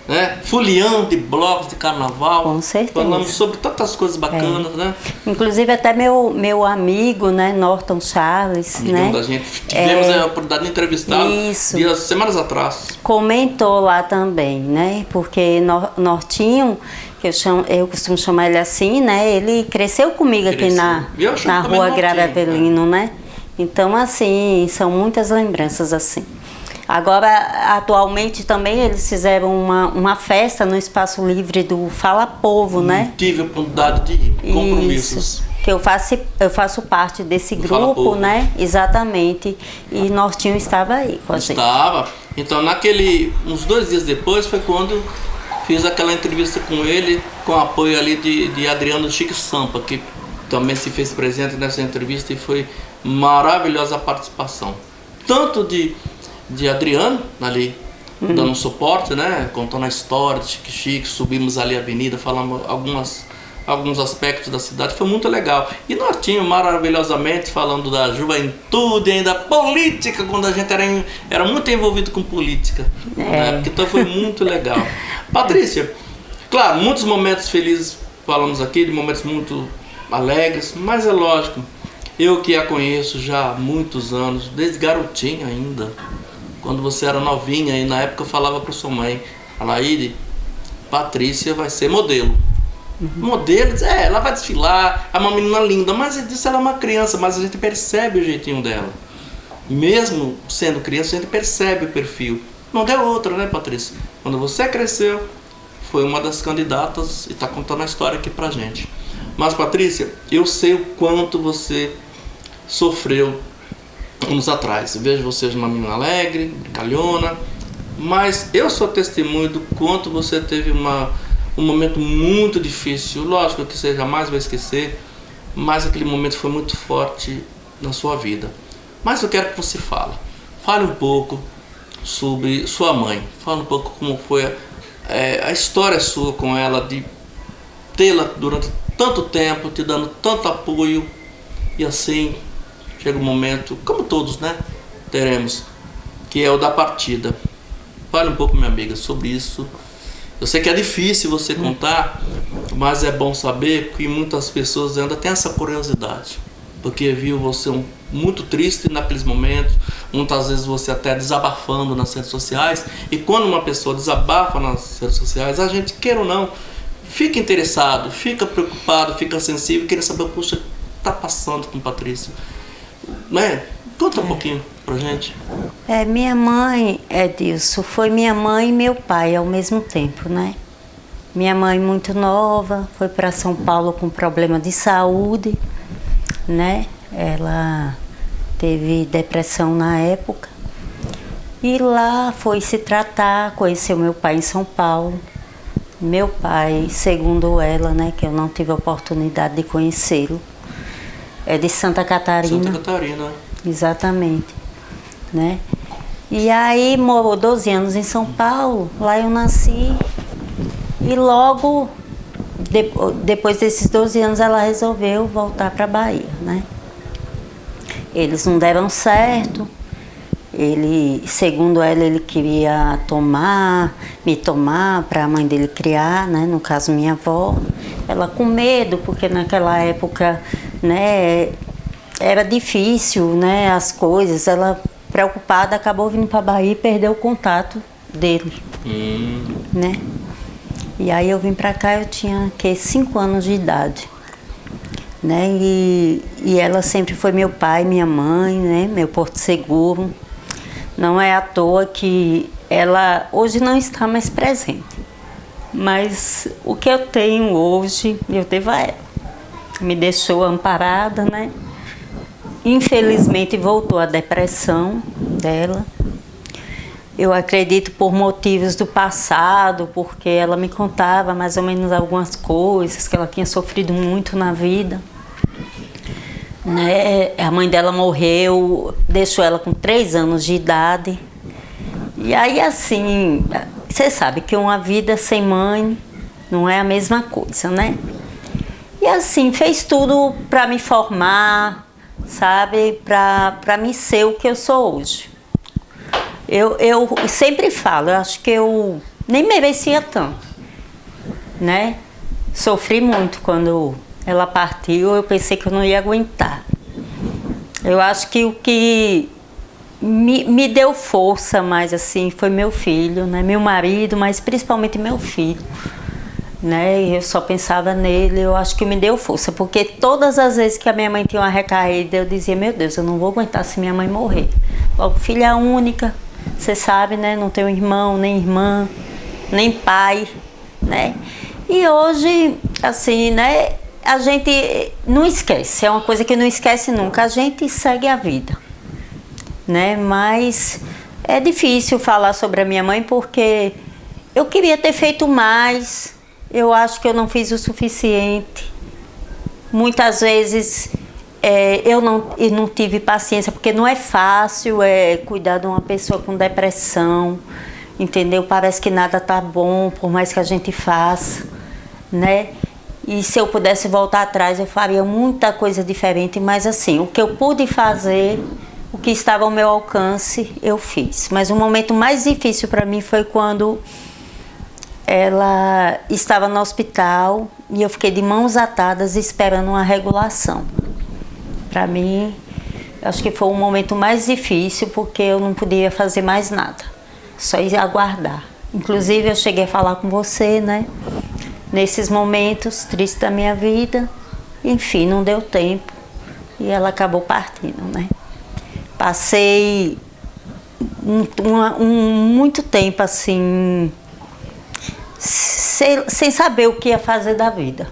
[SPEAKER 3] né? Folião de blocos de carnaval.
[SPEAKER 2] Com certeza.
[SPEAKER 3] Falamos sobre tantas coisas bacanas, né?
[SPEAKER 2] Inclusive até meu amigo, né, Norton Charles,
[SPEAKER 3] Amigão
[SPEAKER 2] né?
[SPEAKER 3] da gente. Tivemos a oportunidade de entrevistá-lo dias, semanas atrás.
[SPEAKER 2] Comentou lá também, né? Porque Nortinho, que eu costumo chamar ele assim, né? Ele cresceu comigo aqui na Rua Gravelino, né? Então, assim, são muitas lembranças assim. Agora, atualmente também eles fizeram uma festa no Espaço Livre do Fala Povo, né?
[SPEAKER 3] Tive a oportunidade de ir, compromissos.
[SPEAKER 2] Isso, que eu faço parte desse grupo, né? Exatamente. E Nortinho estava aí com a gente.
[SPEAKER 3] Estava. Então, uns 2 dias depois foi quando fiz aquela entrevista com ele, com apoio ali de Adriano Chique Sampa, que também se fez presente nessa entrevista e foi maravilhosa a participação. Tanto de Adriano ali, dando um suporte, né? Contando a história de Chique, subimos ali a avenida, falamos alguns aspectos da cidade, foi muito legal. E Nortinho, maravilhosamente, falando da juventude, ainda política, quando a gente era muito envolvido com política. Né? Então foi muito legal. Patrícia, claro, muitos momentos felizes falamos aqui, de momentos muito alegres, mas é lógico, eu que a conheço já há muitos anos, desde garotinha ainda, quando você era novinha, e na época eu falava para sua mãe, Alaide, Patrícia vai ser modelo. Modelo, ela vai desfilar, é uma menina linda, mas disso ela é uma criança, mas a gente percebe o jeitinho dela. Mesmo sendo criança, a gente percebe o perfil. Não deu outra, né, Patrícia? Quando você cresceu, foi uma das candidatas e está contando a história aqui pra gente. Mas, Patrícia, eu sei o quanto você sofreu anos atrás. Eu vejo você uma menina alegre, brincalhona, mas eu sou testemunho do quanto você teve um momento muito difícil. Lógico que você jamais vai esquecer, mas aquele momento foi muito forte na sua vida. Mas eu quero que você fale um pouco sobre sua mãe, fale um pouco como foi a história sua com ela, de tê-la durante tanto tempo, te dando tanto apoio, e assim chega um momento, como todos, né, teremos, que é o da partida. Fale um pouco, minha amiga, sobre isso. Eu sei que é difícil você contar, mas é bom saber que muitas pessoas ainda têm essa curiosidade, porque viu você muito triste naqueles momentos, muitas vezes você até desabafando nas redes sociais, e quando uma pessoa desabafa nas redes sociais, a gente, queira ou não, fica interessado, fica preocupado, fica sensível, querendo saber, puxa, o que está passando com Patrícia, né? Conta um pouquinho pra gente.
[SPEAKER 2] Minha mãe, Edilson, foi minha mãe e meu pai ao mesmo tempo, né? Minha mãe muito nova, foi para São Paulo com problema de saúde, né? Ela teve depressão na época e lá foi se tratar, conheceu meu pai em São Paulo. Meu pai, segundo ela, né, que eu não tive a oportunidade de conhecê-lo, é de Santa Catarina.
[SPEAKER 3] Santa Catarina.
[SPEAKER 2] Exatamente, né? E aí morou 12 anos em São Paulo, lá eu nasci e logo depois desses 12 anos ela resolveu voltar para a Bahia, né? Eles não deram certo, segundo ela, ele queria me tomar para a mãe dele criar, né? No caso minha avó, ela com medo, porque naquela época, né, era difícil, né, as coisas, ela preocupada acabou vindo para a Bahia e perdeu o contato dele, né? E aí eu vim para cá, eu tinha 5 anos de idade, né? E ela sempre foi meu pai, minha mãe, né? Meu porto seguro. Não é à toa que ela hoje não está mais presente, mas o que eu tenho hoje eu devo a ela. Me deixou amparada, né? Infelizmente voltou a depressão dela. Eu acredito por motivos do passado, porque ela me contava mais ou menos algumas coisas, que ela tinha sofrido muito na vida, né? A mãe dela morreu, deixou ela com 3 anos de idade. E aí assim, você sabe que uma vida sem mãe não é a mesma coisa, né? E assim, fez tudo para me formar, sabe, para mim ser o que eu sou hoje. Eu sempre falo, eu acho que eu nem merecia tanto, né? Sofri muito quando ela partiu, eu pensei que eu não ia aguentar. Eu acho que o que me deu força mais assim foi meu filho, né? Meu marido, mas principalmente meu filho, né? Eu só pensava nele. Eu acho que me deu força, porque todas as vezes que a minha mãe tinha uma recaída, eu dizia, meu Deus, eu não vou aguentar se minha mãe morrer. Logo, filha única, você sabe, né? Não tenho irmão, nem irmã, nem pai, né? E hoje, assim, né? A gente não esquece, é uma coisa que não esquece nunca, a gente segue a vida, né? Mas é difícil falar sobre a minha mãe porque eu queria ter feito mais, eu acho que eu não fiz o suficiente. Muitas vezes eu não tive paciência, porque não é fácil cuidar de uma pessoa com depressão, entendeu? Parece que nada tá bom, por mais que a gente faça, né? E se eu pudesse voltar atrás, eu faria muita coisa diferente, mas assim, o que eu pude fazer, o que estava ao meu alcance, eu fiz. Mas o momento mais difícil para mim foi quando ela estava no hospital e eu fiquei de mãos atadas esperando uma regulação. Para mim, acho que foi o momento mais difícil, porque eu não podia fazer mais nada, só ia aguardar. Inclusive, eu cheguei a falar com você, né? Nesses momentos tristes da minha vida, enfim, não deu tempo e ela acabou partindo, né? Passei muito tempo assim, sem saber o que ia fazer da vida.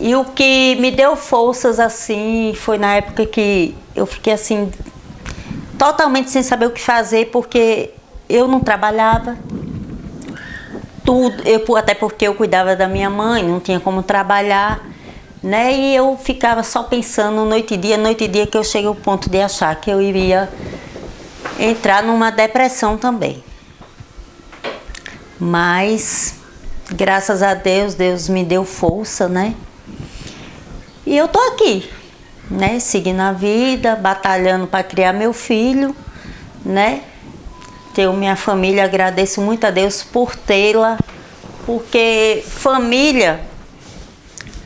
[SPEAKER 2] E o que me deu forças assim foi na época que eu fiquei assim, totalmente sem saber o que fazer, porque eu não trabalhava. Até porque eu cuidava da minha mãe, não tinha como trabalhar, né? E eu ficava só pensando noite e dia, que eu cheguei ao ponto de achar que eu iria entrar numa depressão também. Mas, graças a Deus, Deus me deu força, né? E eu tô aqui, né? Seguindo a vida, batalhando para criar meu filho, né? Tenho minha família, agradeço muito a Deus por tê-la, porque família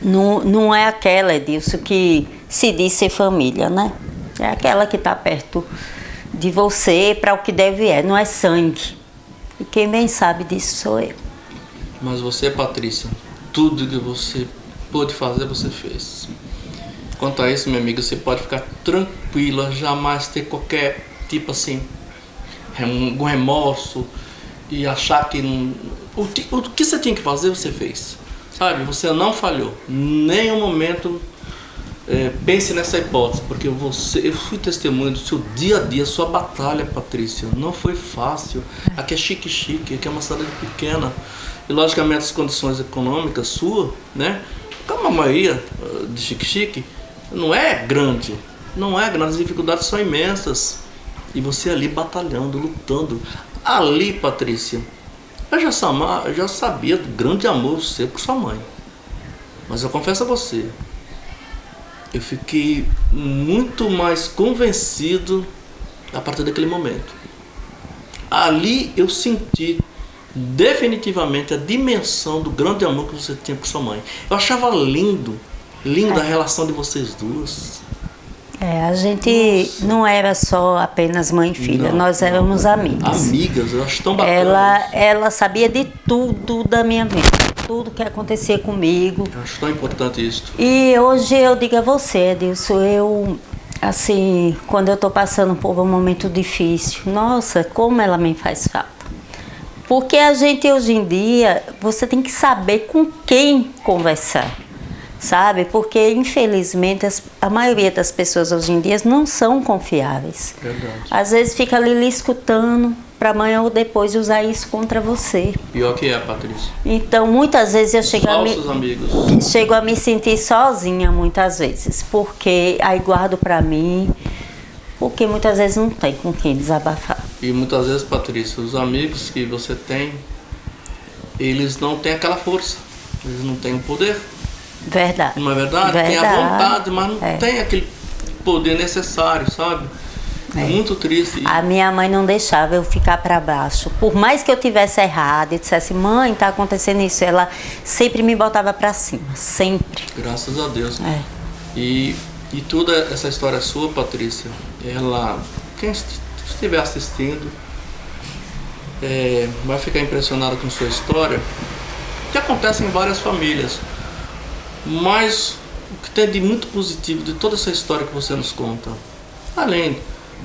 [SPEAKER 2] não é aquela, Edilson, que se diz ser família, né? É aquela que está perto de você para o que deve não é sangue. E quem bem sabe disso sou eu.
[SPEAKER 3] Mas você, Patrícia, tudo que você pôde fazer, você fez. Quanto a isso, minha amiga, você pode ficar tranquila, jamais ter qualquer tipo assim, um remorso e achar que o que você tinha que fazer, você fez, sabe? Você não falhou, nenhum momento pense nessa hipótese, porque eu fui testemunha do seu dia a dia, sua batalha, Patrícia, não foi fácil. Aqui é chique, aqui é uma cidade pequena e logicamente as condições econômicas sua, né, como a maioria de chique, não é grande, as dificuldades são imensas. E você ali batalhando, lutando. Ali, Patrícia, eu já sabia do grande amor seu por sua mãe. Mas eu confesso a você, eu fiquei muito mais convencido a partir daquele momento. Ali eu senti definitivamente a dimensão do grande amor que você tinha por sua mãe. Eu achava linda a relação de vocês duas.
[SPEAKER 2] A gente não era só apenas mãe e filha, nós éramos amigas.
[SPEAKER 3] Amigas, eu acho tão bacana.
[SPEAKER 2] Ela sabia de tudo da minha vida, tudo que acontecia comigo.
[SPEAKER 3] Eu acho tão importante isso.
[SPEAKER 2] E hoje eu digo a você, Edilson, assim, quando eu estou passando por um momento difícil, nossa, como ela me faz falta. Porque a gente hoje em dia, você tem que saber com quem conversar. Sabe? Porque, infelizmente, a maioria das pessoas hoje em dia não são confiáveis.
[SPEAKER 3] Verdade.
[SPEAKER 2] Às vezes fica ali lhe escutando para amanhã ou depois usar isso contra você.
[SPEAKER 3] Pior que é, Patrícia.
[SPEAKER 2] Então, muitas vezes eu chego a me sentir sozinha, muitas vezes. Porque aí guardo para mim, porque muitas vezes não tem com quem desabafar.
[SPEAKER 3] E muitas vezes, Patrícia, os amigos que você tem, eles não têm aquela força, eles não têm o poder.
[SPEAKER 2] Verdade.
[SPEAKER 3] Não é verdade?
[SPEAKER 2] Verdade.
[SPEAKER 3] Tem a vontade, mas não tem aquele poder necessário, sabe? É muito triste.
[SPEAKER 2] A minha mãe não deixava eu ficar para baixo. Por mais que eu tivesse errado e dissesse, mãe, tá acontecendo isso, ela sempre me botava para cima, sempre.
[SPEAKER 3] Graças a Deus. E toda essa história sua, Patrícia, quem estiver assistindo, vai ficar impressionado com sua história, que acontece em várias famílias. Mas o que tem de muito positivo de toda essa história que você nos conta, além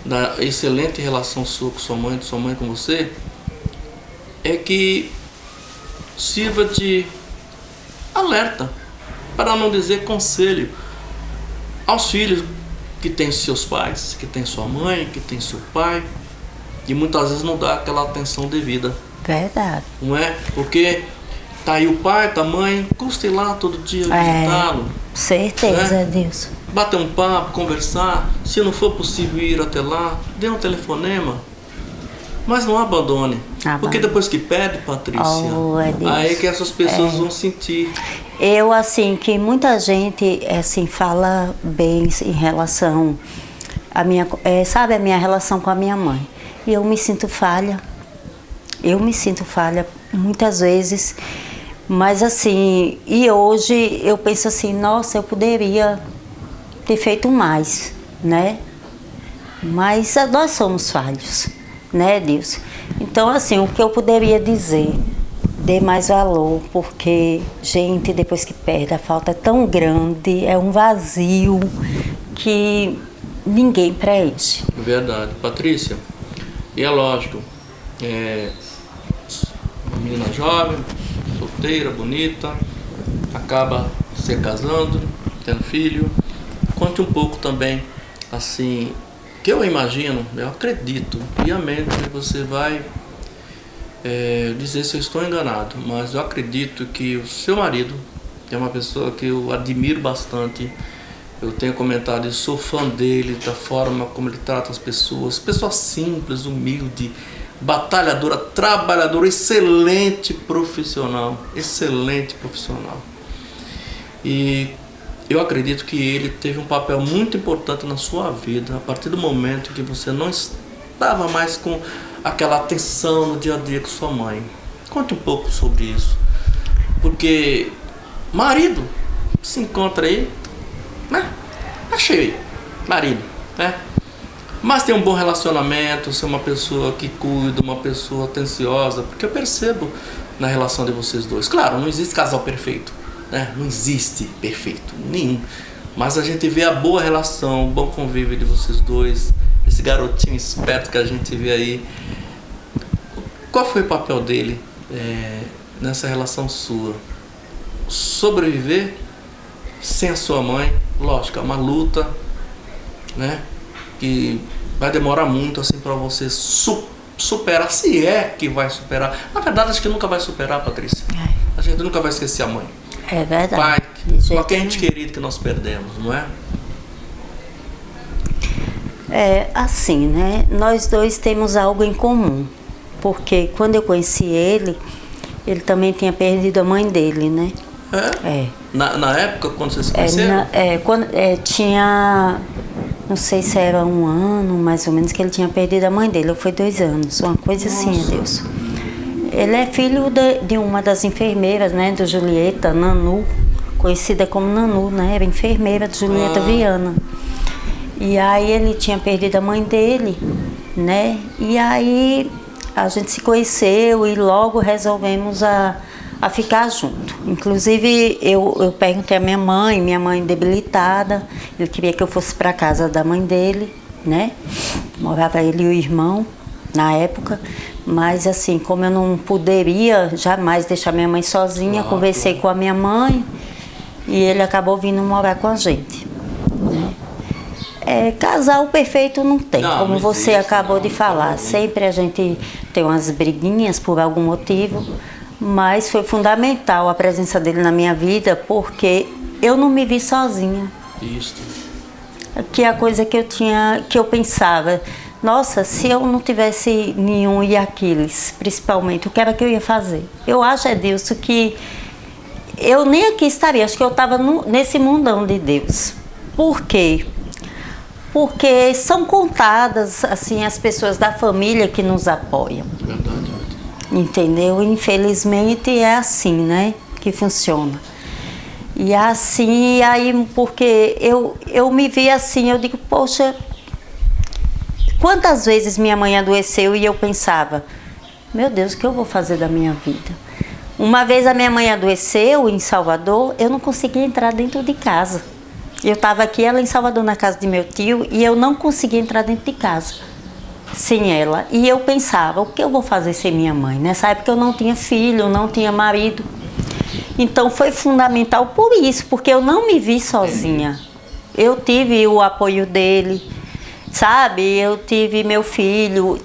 [SPEAKER 3] da excelente relação sua com sua mãe com você, é que sirva de alerta, para não dizer conselho, aos filhos que têm seus pais, que têm sua mãe, que têm seu pai, e muitas vezes não dá aquela atenção devida.
[SPEAKER 2] Verdade.
[SPEAKER 3] Não é? Porque tá aí o pai, tá a mãe, custa ir lá todo dia visitá-lo.
[SPEAKER 2] Certeza, Deus.
[SPEAKER 3] Bater um papo, conversar. Se não for possível ir até lá, dê um telefonema. Mas não abandone. Porque depois que perde, Patrícia, aí que essas pessoas vão sentir.
[SPEAKER 2] Eu, assim, que muita gente, assim, fala bem em relação a minha relação com a minha mãe. E eu me sinto falha. Muitas vezes. Mas assim, e hoje eu penso assim, nossa, eu poderia ter feito mais, né? Mas nós somos falhos, né, Deus? Então, assim, o que eu poderia dizer, dê mais valor, porque, gente, depois que perde, a falta é tão grande, é um vazio que ninguém preenche.
[SPEAKER 3] Verdade. Patrícia, e é lógico, uma menina jovem, solteira, bonita, acaba se casando, tendo filho. Conte um pouco também, assim, que eu imagino, eu acredito piamente que você vai dizer se eu estou enganado, mas eu acredito que o seu marido é uma pessoa que eu admiro bastante. Eu tenho comentado e sou fã dele, da forma como ele trata as pessoas. Pessoa simples, humilde, batalhadora, trabalhadora, excelente profissional. E eu acredito que ele teve um papel muito importante na sua vida, a partir do momento que você não estava mais com aquela atenção no dia a dia com sua mãe. Conte um pouco sobre isso. Porque marido se encontra aí, né? Tá cheio, marido, né? Mas tem um bom relacionamento, ser uma pessoa que cuida, uma pessoa atenciosa, porque eu percebo na relação de vocês dois. Claro, não existe casal perfeito, né? Não existe perfeito nenhum. Mas a gente vê a boa relação, o bom convívio de vocês dois, esse garotinho esperto que a gente vê aí. Qual foi o papel dele nessa relação sua? Sobreviver sem a sua mãe, lógico, é uma luta, né? Que vai demorar muito assim para você superar, se é que vai superar. Na verdade, acho que nunca vai superar, Patrícia. A gente nunca vai esquecer a mãe.
[SPEAKER 2] É verdade.
[SPEAKER 3] Pai, qualquer ente querido que nós perdemos, não é?
[SPEAKER 2] É assim, né? Nós dois temos algo em comum. Porque quando eu conheci ele também tinha perdido a mãe dele, né?
[SPEAKER 3] Na época, quando vocês se conheceram?
[SPEAKER 2] Tinha, não sei se era 1 ano, mais ou menos, que ele tinha perdido a mãe dele, ou foi 2 anos, uma coisa assim, Deus. Ele é filho de uma das enfermeiras, né, do Julieta, Nanu, conhecida como Nanu, né, era enfermeira de Julieta Viana. E aí ele tinha perdido a mãe dele, né, e aí a gente se conheceu e logo resolvemos a ficar junto. Inclusive, eu perguntei à minha mãe debilitada, ele queria que eu fosse para casa da mãe dele, né? Morava ele e o irmão na época, mas assim, como eu não poderia jamais deixar minha mãe sozinha, conversei com a minha mãe e ele acabou vindo morar com a gente, né? Casal perfeito não tem, como você acabou de falar. Sempre a gente tem umas briguinhas por algum motivo, mas foi fundamental a presença dele na minha vida, porque eu não me vi sozinha.
[SPEAKER 3] Isso.
[SPEAKER 2] Que é a coisa que eu pensava, nossa, se eu não tivesse nenhum e Aquiles, principalmente, o que era que eu ia fazer? Eu acho, Deus, que eu nem aqui estaria, acho que eu estava nesse mundão de Deus. Por quê? Porque são contadas, assim, as pessoas da família que nos apoiam.
[SPEAKER 3] Verdade.
[SPEAKER 2] Entendeu? Infelizmente é assim, né? Que funciona. E assim, aí, porque eu me vi assim, eu digo, poxa, quantas vezes minha mãe adoeceu e eu pensava, meu Deus, o que eu vou fazer da minha vida? Uma vez a minha mãe adoeceu em Salvador, eu não conseguia entrar dentro de casa. Eu estava aqui, ela em Salvador, na casa de meu tio, e eu não conseguia entrar dentro de casa sem ela. E eu pensava, o que eu vou fazer sem minha mãe? Nessa época eu não tinha filho, não tinha marido. Então foi fundamental por isso, porque eu não me vi sozinha. Eu tive o apoio dele, sabe? Eu tive meu filho,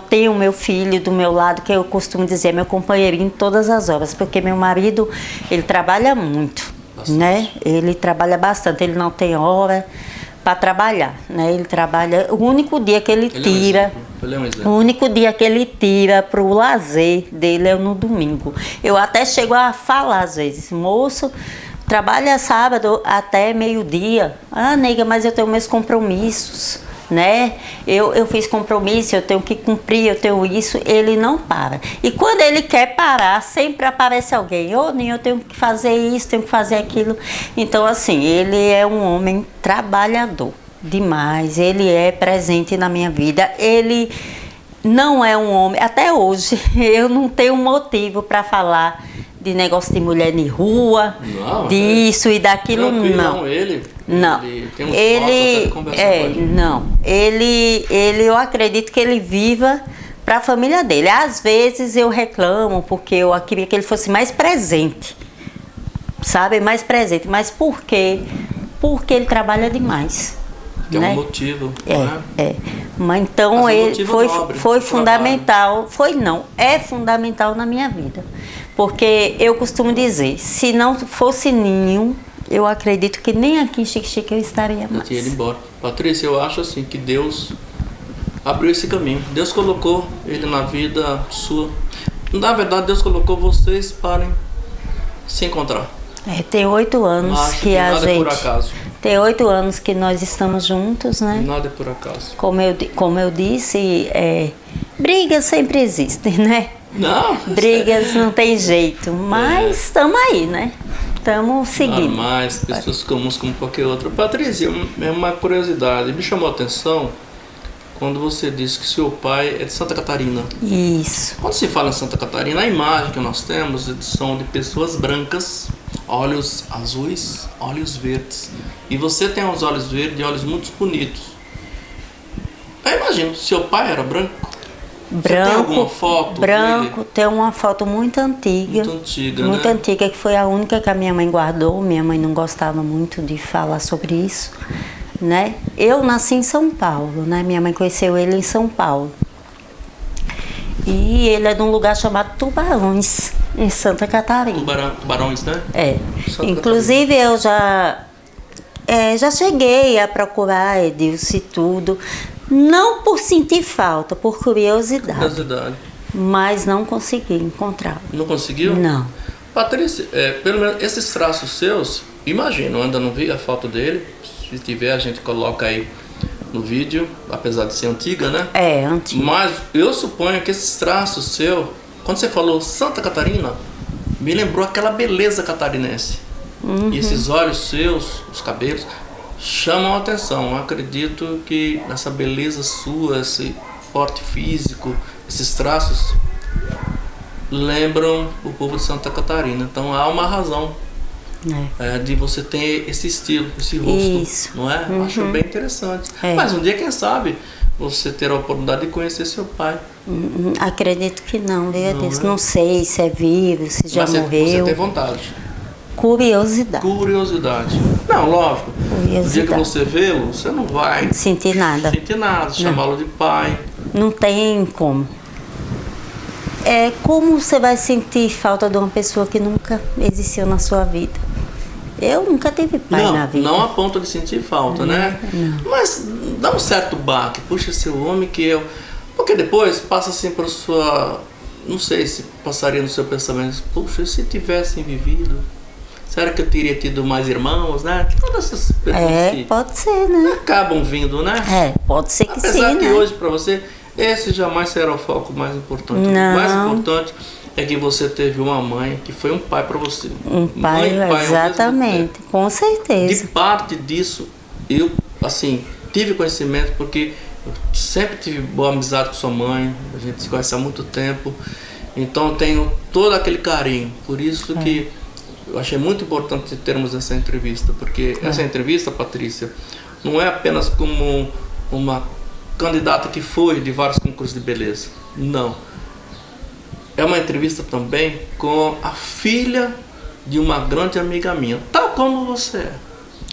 [SPEAKER 2] tenho meu filho do meu lado, que eu costumo dizer, meu companheirinho em todas as horas, porque meu marido, ele trabalha muito, né? Ele trabalha bastante, ele não tem hora para trabalhar, né? Ele trabalha, o único dia que ele tira, o único dia que ele tira para o lazer dele é no domingo. Eu até chego a falar às vezes, moço, trabalha sábado até meio-dia. Ah, nega, mas eu tenho meus compromissos, né? Eu fiz compromisso, eu tenho que cumprir, eu tenho isso. Ele não para. E quando ele quer parar, sempre aparece alguém. Ô, Ninho, eu tenho que fazer isso, tenho que fazer aquilo. Então, assim, ele é um homem trabalhador demais. Ele é presente na minha vida. Ele não é um homem... Até hoje, eu não tenho motivo para falar de negócio de mulher de rua, não, disso e daquilo, não.
[SPEAKER 3] Ele tem uns
[SPEAKER 2] eu acredito que ele viva para a família dele. Às vezes eu reclamo porque eu queria que ele fosse mais presente, sabe, mais presente. Mas por quê? Porque ele trabalha demais.
[SPEAKER 3] Tem um motivo.
[SPEAKER 2] Mas então ele foi fundamental. É fundamental na minha vida. Porque eu costumo dizer, se não fosse Ninho, eu acredito que nem aqui em Xique-Xique eu estaria mais.
[SPEAKER 3] Eu tinha ido embora. Patrícia, eu acho assim que Deus abriu esse caminho. Deus colocou ele na vida sua. Na verdade, Deus colocou vocês para se encontrar.
[SPEAKER 2] Tem 8 anos que a gente...
[SPEAKER 3] Nada é por acaso.
[SPEAKER 2] Tem 8 anos que nós estamos juntos, né?
[SPEAKER 3] Nada é por acaso.
[SPEAKER 2] Como eu disse, brigas sempre existem, né?
[SPEAKER 3] Não.
[SPEAKER 2] Brigas não tem jeito, mas estamos aí, né? Estamos seguindo.
[SPEAKER 3] Normais, pessoas comuns como qualquer outra. Patrícia, é uma curiosidade. Me chamou a atenção quando você disse que seu pai é de Santa Catarina.
[SPEAKER 2] Isso.
[SPEAKER 3] Quando se fala em Santa Catarina, a imagem que nós temos são de pessoas brancas, olhos azuis, olhos verdes. E você tem os olhos verdes e olhos muito bonitos. Eu imagino, seu pai era branco? Você tem alguma foto
[SPEAKER 2] branco,
[SPEAKER 3] dele?
[SPEAKER 2] Tem uma foto muito antiga. Muito antiga, que foi a única que a minha mãe guardou. Minha mãe não gostava muito de falar sobre isso, né? Eu nasci em São Paulo, né? Minha mãe conheceu ele em São Paulo. E ele é de um lugar chamado Tubarões, em Santa Catarina.
[SPEAKER 3] Tubarões, né?
[SPEAKER 2] Inclusive eu já cheguei a procurar Edilce e tudo. Não por sentir falta, por curiosidade. Mas não consegui encontrar.
[SPEAKER 3] Não conseguiu?
[SPEAKER 2] Não.
[SPEAKER 3] Patrícia, pelo menos esses traços seus, imagino, ainda não vi a foto dele. Se tiver, a gente coloca aí no vídeo, apesar de ser antiga, né?
[SPEAKER 2] Antiga.
[SPEAKER 3] Mas eu suponho que esses traços seus, quando você falou Santa Catarina, me lembrou aquela beleza catarinense. E esses olhos seus, os cabelos, chamam a atenção. Eu acredito que essa beleza sua, esse porte físico, esses traços lembram o povo de Santa Catarina. Então há uma razão de você ter esse estilo, esse rosto.
[SPEAKER 2] Isso.
[SPEAKER 3] Não é? Acho bem interessante. Mas um dia, quem sabe, você ter a oportunidade de conhecer seu pai.
[SPEAKER 2] Acredito que não, viu? Não sei se é vivo, se já morreu.
[SPEAKER 3] Você tem vontade.
[SPEAKER 2] Curiosidade.
[SPEAKER 3] Não, lógico. No dia que você vê-lo, você não vai
[SPEAKER 2] sentir nada.
[SPEAKER 3] Chamá-lo de pai.
[SPEAKER 2] Não tem como. Como você vai sentir falta de uma pessoa que nunca existiu na sua vida? Eu nunca tive pai na vida.
[SPEAKER 3] Não a ponto de sentir falta, né?
[SPEAKER 2] Não.
[SPEAKER 3] Mas dá um certo baque. Puxa, seu homem que eu... Porque depois passa assim para sua... Não sei se passaria no seu pensamento. Puxa, se tivessem vivido... Será que eu teria tido mais irmãos, né? Todas essas perguntas
[SPEAKER 2] pode ser, né?
[SPEAKER 3] acabam vindo, né?
[SPEAKER 2] Pode ser que sim,
[SPEAKER 3] Apesar que
[SPEAKER 2] né?
[SPEAKER 3] hoje para você, esse jamais será o foco mais importante.
[SPEAKER 2] Não.
[SPEAKER 3] O mais importante é que você teve uma mãe que foi um pai para você.
[SPEAKER 2] Um pai,
[SPEAKER 3] Mãe e pai
[SPEAKER 2] exatamente, com certeza.
[SPEAKER 3] De parte disso, eu, assim, tive conhecimento porque eu sempre tive boa amizade com sua mãe, a gente se conhece há muito tempo, então eu tenho todo aquele carinho. Por isso que eu achei muito importante termos essa entrevista, porque essa entrevista, Patrícia, não é apenas como uma candidata que foi de vários concursos de beleza, não. É uma entrevista também com a filha de uma grande amiga minha, tal como você é.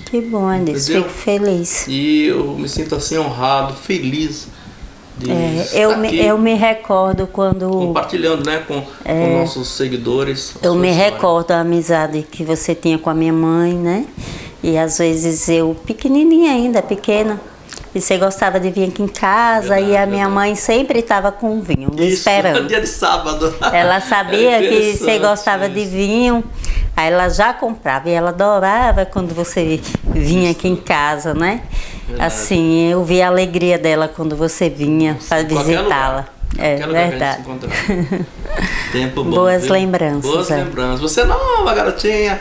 [SPEAKER 2] Que bom, Anderson, fico feliz.
[SPEAKER 3] E eu me sinto assim honrado, feliz de estar aqui
[SPEAKER 2] eu me recordo quando...
[SPEAKER 3] compartilhando, né, com nossos seguidores.
[SPEAKER 2] Eu me recordo da amizade que você tinha com a minha mãe, né? E às vezes eu, pequenininha ainda, pequena, e você gostava de vir aqui em casa, e a minha mãe sempre estava com vinho, me esperando.
[SPEAKER 3] Dia de sábado.
[SPEAKER 2] Ela sabia que você gostava de vinho, aí ela já comprava, e ela adorava quando você vinha aqui em casa, né?
[SPEAKER 3] Verdade.
[SPEAKER 2] Assim, eu vi a alegria dela quando você vinha para visitá-la. É verdade.
[SPEAKER 3] Tempo bom.
[SPEAKER 2] Boas lembranças.
[SPEAKER 3] Boas lembranças. Você nova, garotinha.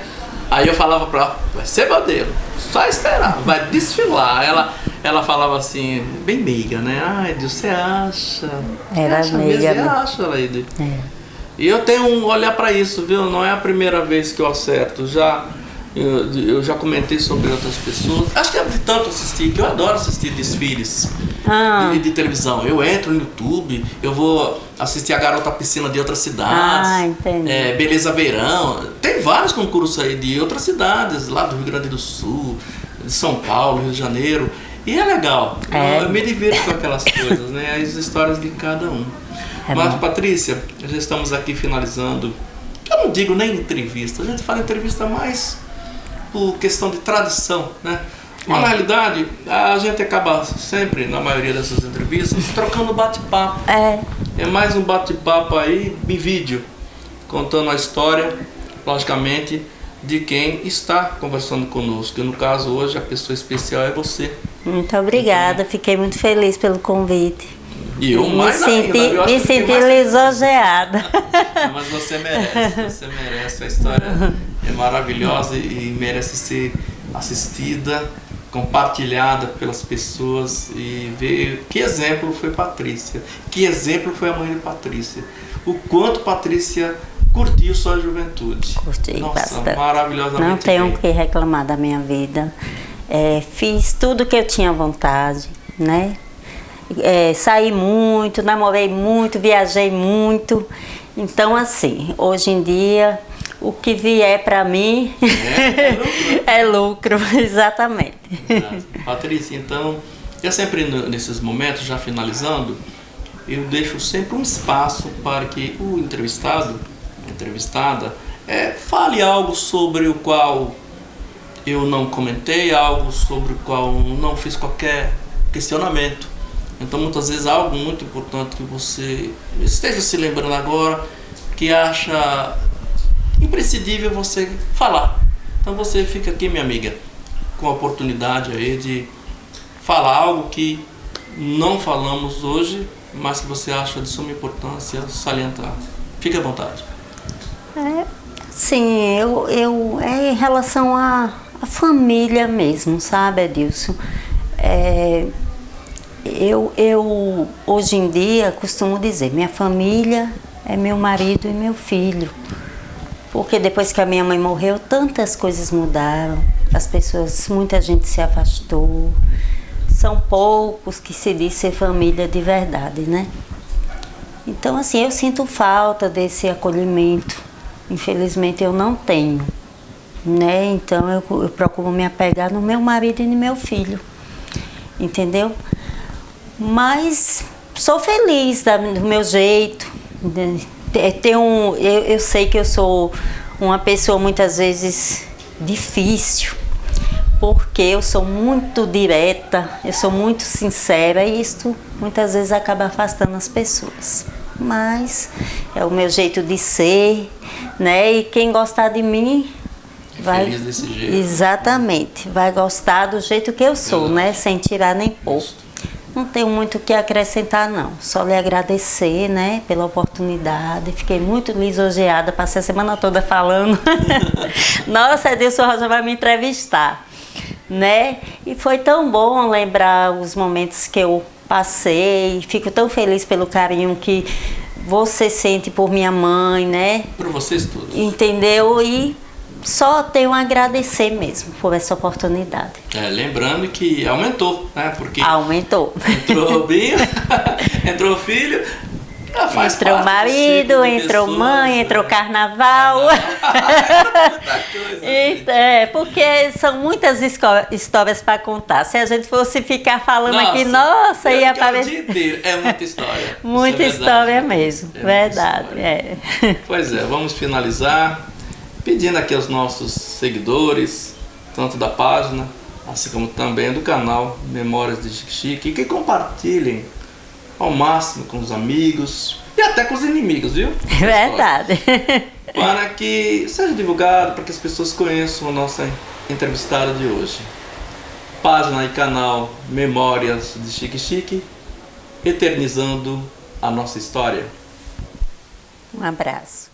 [SPEAKER 3] Aí eu falava pra ela, vai ser modelo, só esperar, vai desfilar. Ela falava assim, bem meiga, né? Ai, Deus, você acha?
[SPEAKER 2] Era meiga.
[SPEAKER 3] Você acha, Laide? E eu tenho um olhar pra isso, viu? Não é a primeira vez que eu acerto. Eu já comentei sobre outras pessoas. Acho que é de tanto assistir, que eu adoro assistir desfiles de televisão. Eu entro no YouTube, eu vou assistir a Garota Piscina de outras cidades.
[SPEAKER 2] Entendi.
[SPEAKER 3] Beleza Verão. Tem vários concursos aí de outras cidades, lá do Rio Grande do Sul, de São Paulo, Rio de Janeiro. E é legal. Eu me divirto com aquelas coisas, né? As histórias de cada um. Mas, Patrícia, já estamos aqui finalizando. Eu não digo nem entrevista, a gente fala entrevista mais por questão de tradição, né? Mas na realidade, a gente acaba sempre, na maioria dessas entrevistas, trocando bate-papo. É mais um bate-papo aí em vídeo, contando a história, logicamente, de quem está conversando conosco. E no caso hoje, a pessoa especial é você.
[SPEAKER 2] Muito obrigada, fiquei muito feliz pelo convite.
[SPEAKER 3] E eu mais ainda,
[SPEAKER 2] me senti lisonjeada.
[SPEAKER 3] Mas você merece. A história é maravilhosa e merece ser assistida, compartilhada pelas pessoas e ver que exemplo foi Patrícia, que exemplo foi a mãe de Patrícia, o quanto Patrícia curtiu sua juventude.
[SPEAKER 2] Curti bastante.
[SPEAKER 3] Maravilhosamente.
[SPEAKER 2] Não tenho o que reclamar da minha vida. Fiz tudo que eu tinha vontade, né? Saí muito, namorei muito, viajei muito. Então, assim, hoje em dia, o que vier para mim é lucro, exatamente.
[SPEAKER 3] Patrícia, então, eu sempre nesses momentos, já finalizando, eu deixo sempre um espaço para que o entrevistado, a entrevistada, fale algo sobre o qual eu não comentei, algo sobre o qual não fiz qualquer questionamento. Então, muitas vezes, algo muito importante que você esteja se lembrando agora, que acha imprescindível você falar. Então, você fica aqui, minha amiga, com a oportunidade aí de falar algo que não falamos hoje, mas que você acha de suma importância salientar. Fique à vontade.
[SPEAKER 2] Sim, em relação à família mesmo, sabe, Adilson? Eu hoje em dia costumo dizer, minha família é meu marido e meu filho, porque depois que a minha mãe morreu, tantas coisas mudaram, muita gente se afastou, são poucos que se diz ser família de verdade, né? Então, assim, eu sinto falta desse acolhimento, infelizmente eu não tenho, né? Então eu procuro me apegar no meu marido e no meu filho, entendeu? Mas sou feliz do meu jeito. Eu sei que eu sou uma pessoa muitas vezes difícil, porque eu sou muito direta, eu sou muito sincera e isso muitas vezes acaba afastando as pessoas. Mas é o meu jeito de ser, né? E quem gostar de mim
[SPEAKER 3] feliz desse jeito.
[SPEAKER 2] Exatamente. Vai gostar do jeito que eu sou, né? Sem tirar nem pôr. Não tenho muito o que acrescentar, não. Só lhe agradecer, né, pela oportunidade. Fiquei muito lisonjeada, passei a semana toda falando. Nossa, Edilson Rocha vai me entrevistar, né? E foi tão bom lembrar os momentos que eu passei. Fico tão feliz pelo carinho que você sente por minha mãe, né?
[SPEAKER 3] Por vocês todos.
[SPEAKER 2] Entendeu? E só tenho a agradecer mesmo por essa oportunidade.
[SPEAKER 3] Lembrando que aumentou, né? Porque
[SPEAKER 2] aumentou.
[SPEAKER 3] Entrou o Binho, entrou o filho, faz
[SPEAKER 2] entrou o marido, entrou
[SPEAKER 3] pessoas,
[SPEAKER 2] mãe, entrou carnaval. Porque são muitas histórias para contar. Se a gente fosse ficar falando aqui, nossa, ia aparecer.
[SPEAKER 3] O dia inteiro. É muita história.
[SPEAKER 2] Muita história mesmo, verdade.
[SPEAKER 3] Pois é, vamos finalizar pedindo aqui aos nossos seguidores, tanto da página, assim como também do canal Memórias de Chique Chique, que compartilhem ao máximo com os amigos e até com os inimigos, viu?
[SPEAKER 2] Verdade.
[SPEAKER 3] Para que seja divulgado, para que as pessoas conheçam a nossa entrevistada de hoje. Página e canal Memórias de Chique Chique, eternizando a nossa história.
[SPEAKER 2] Um abraço.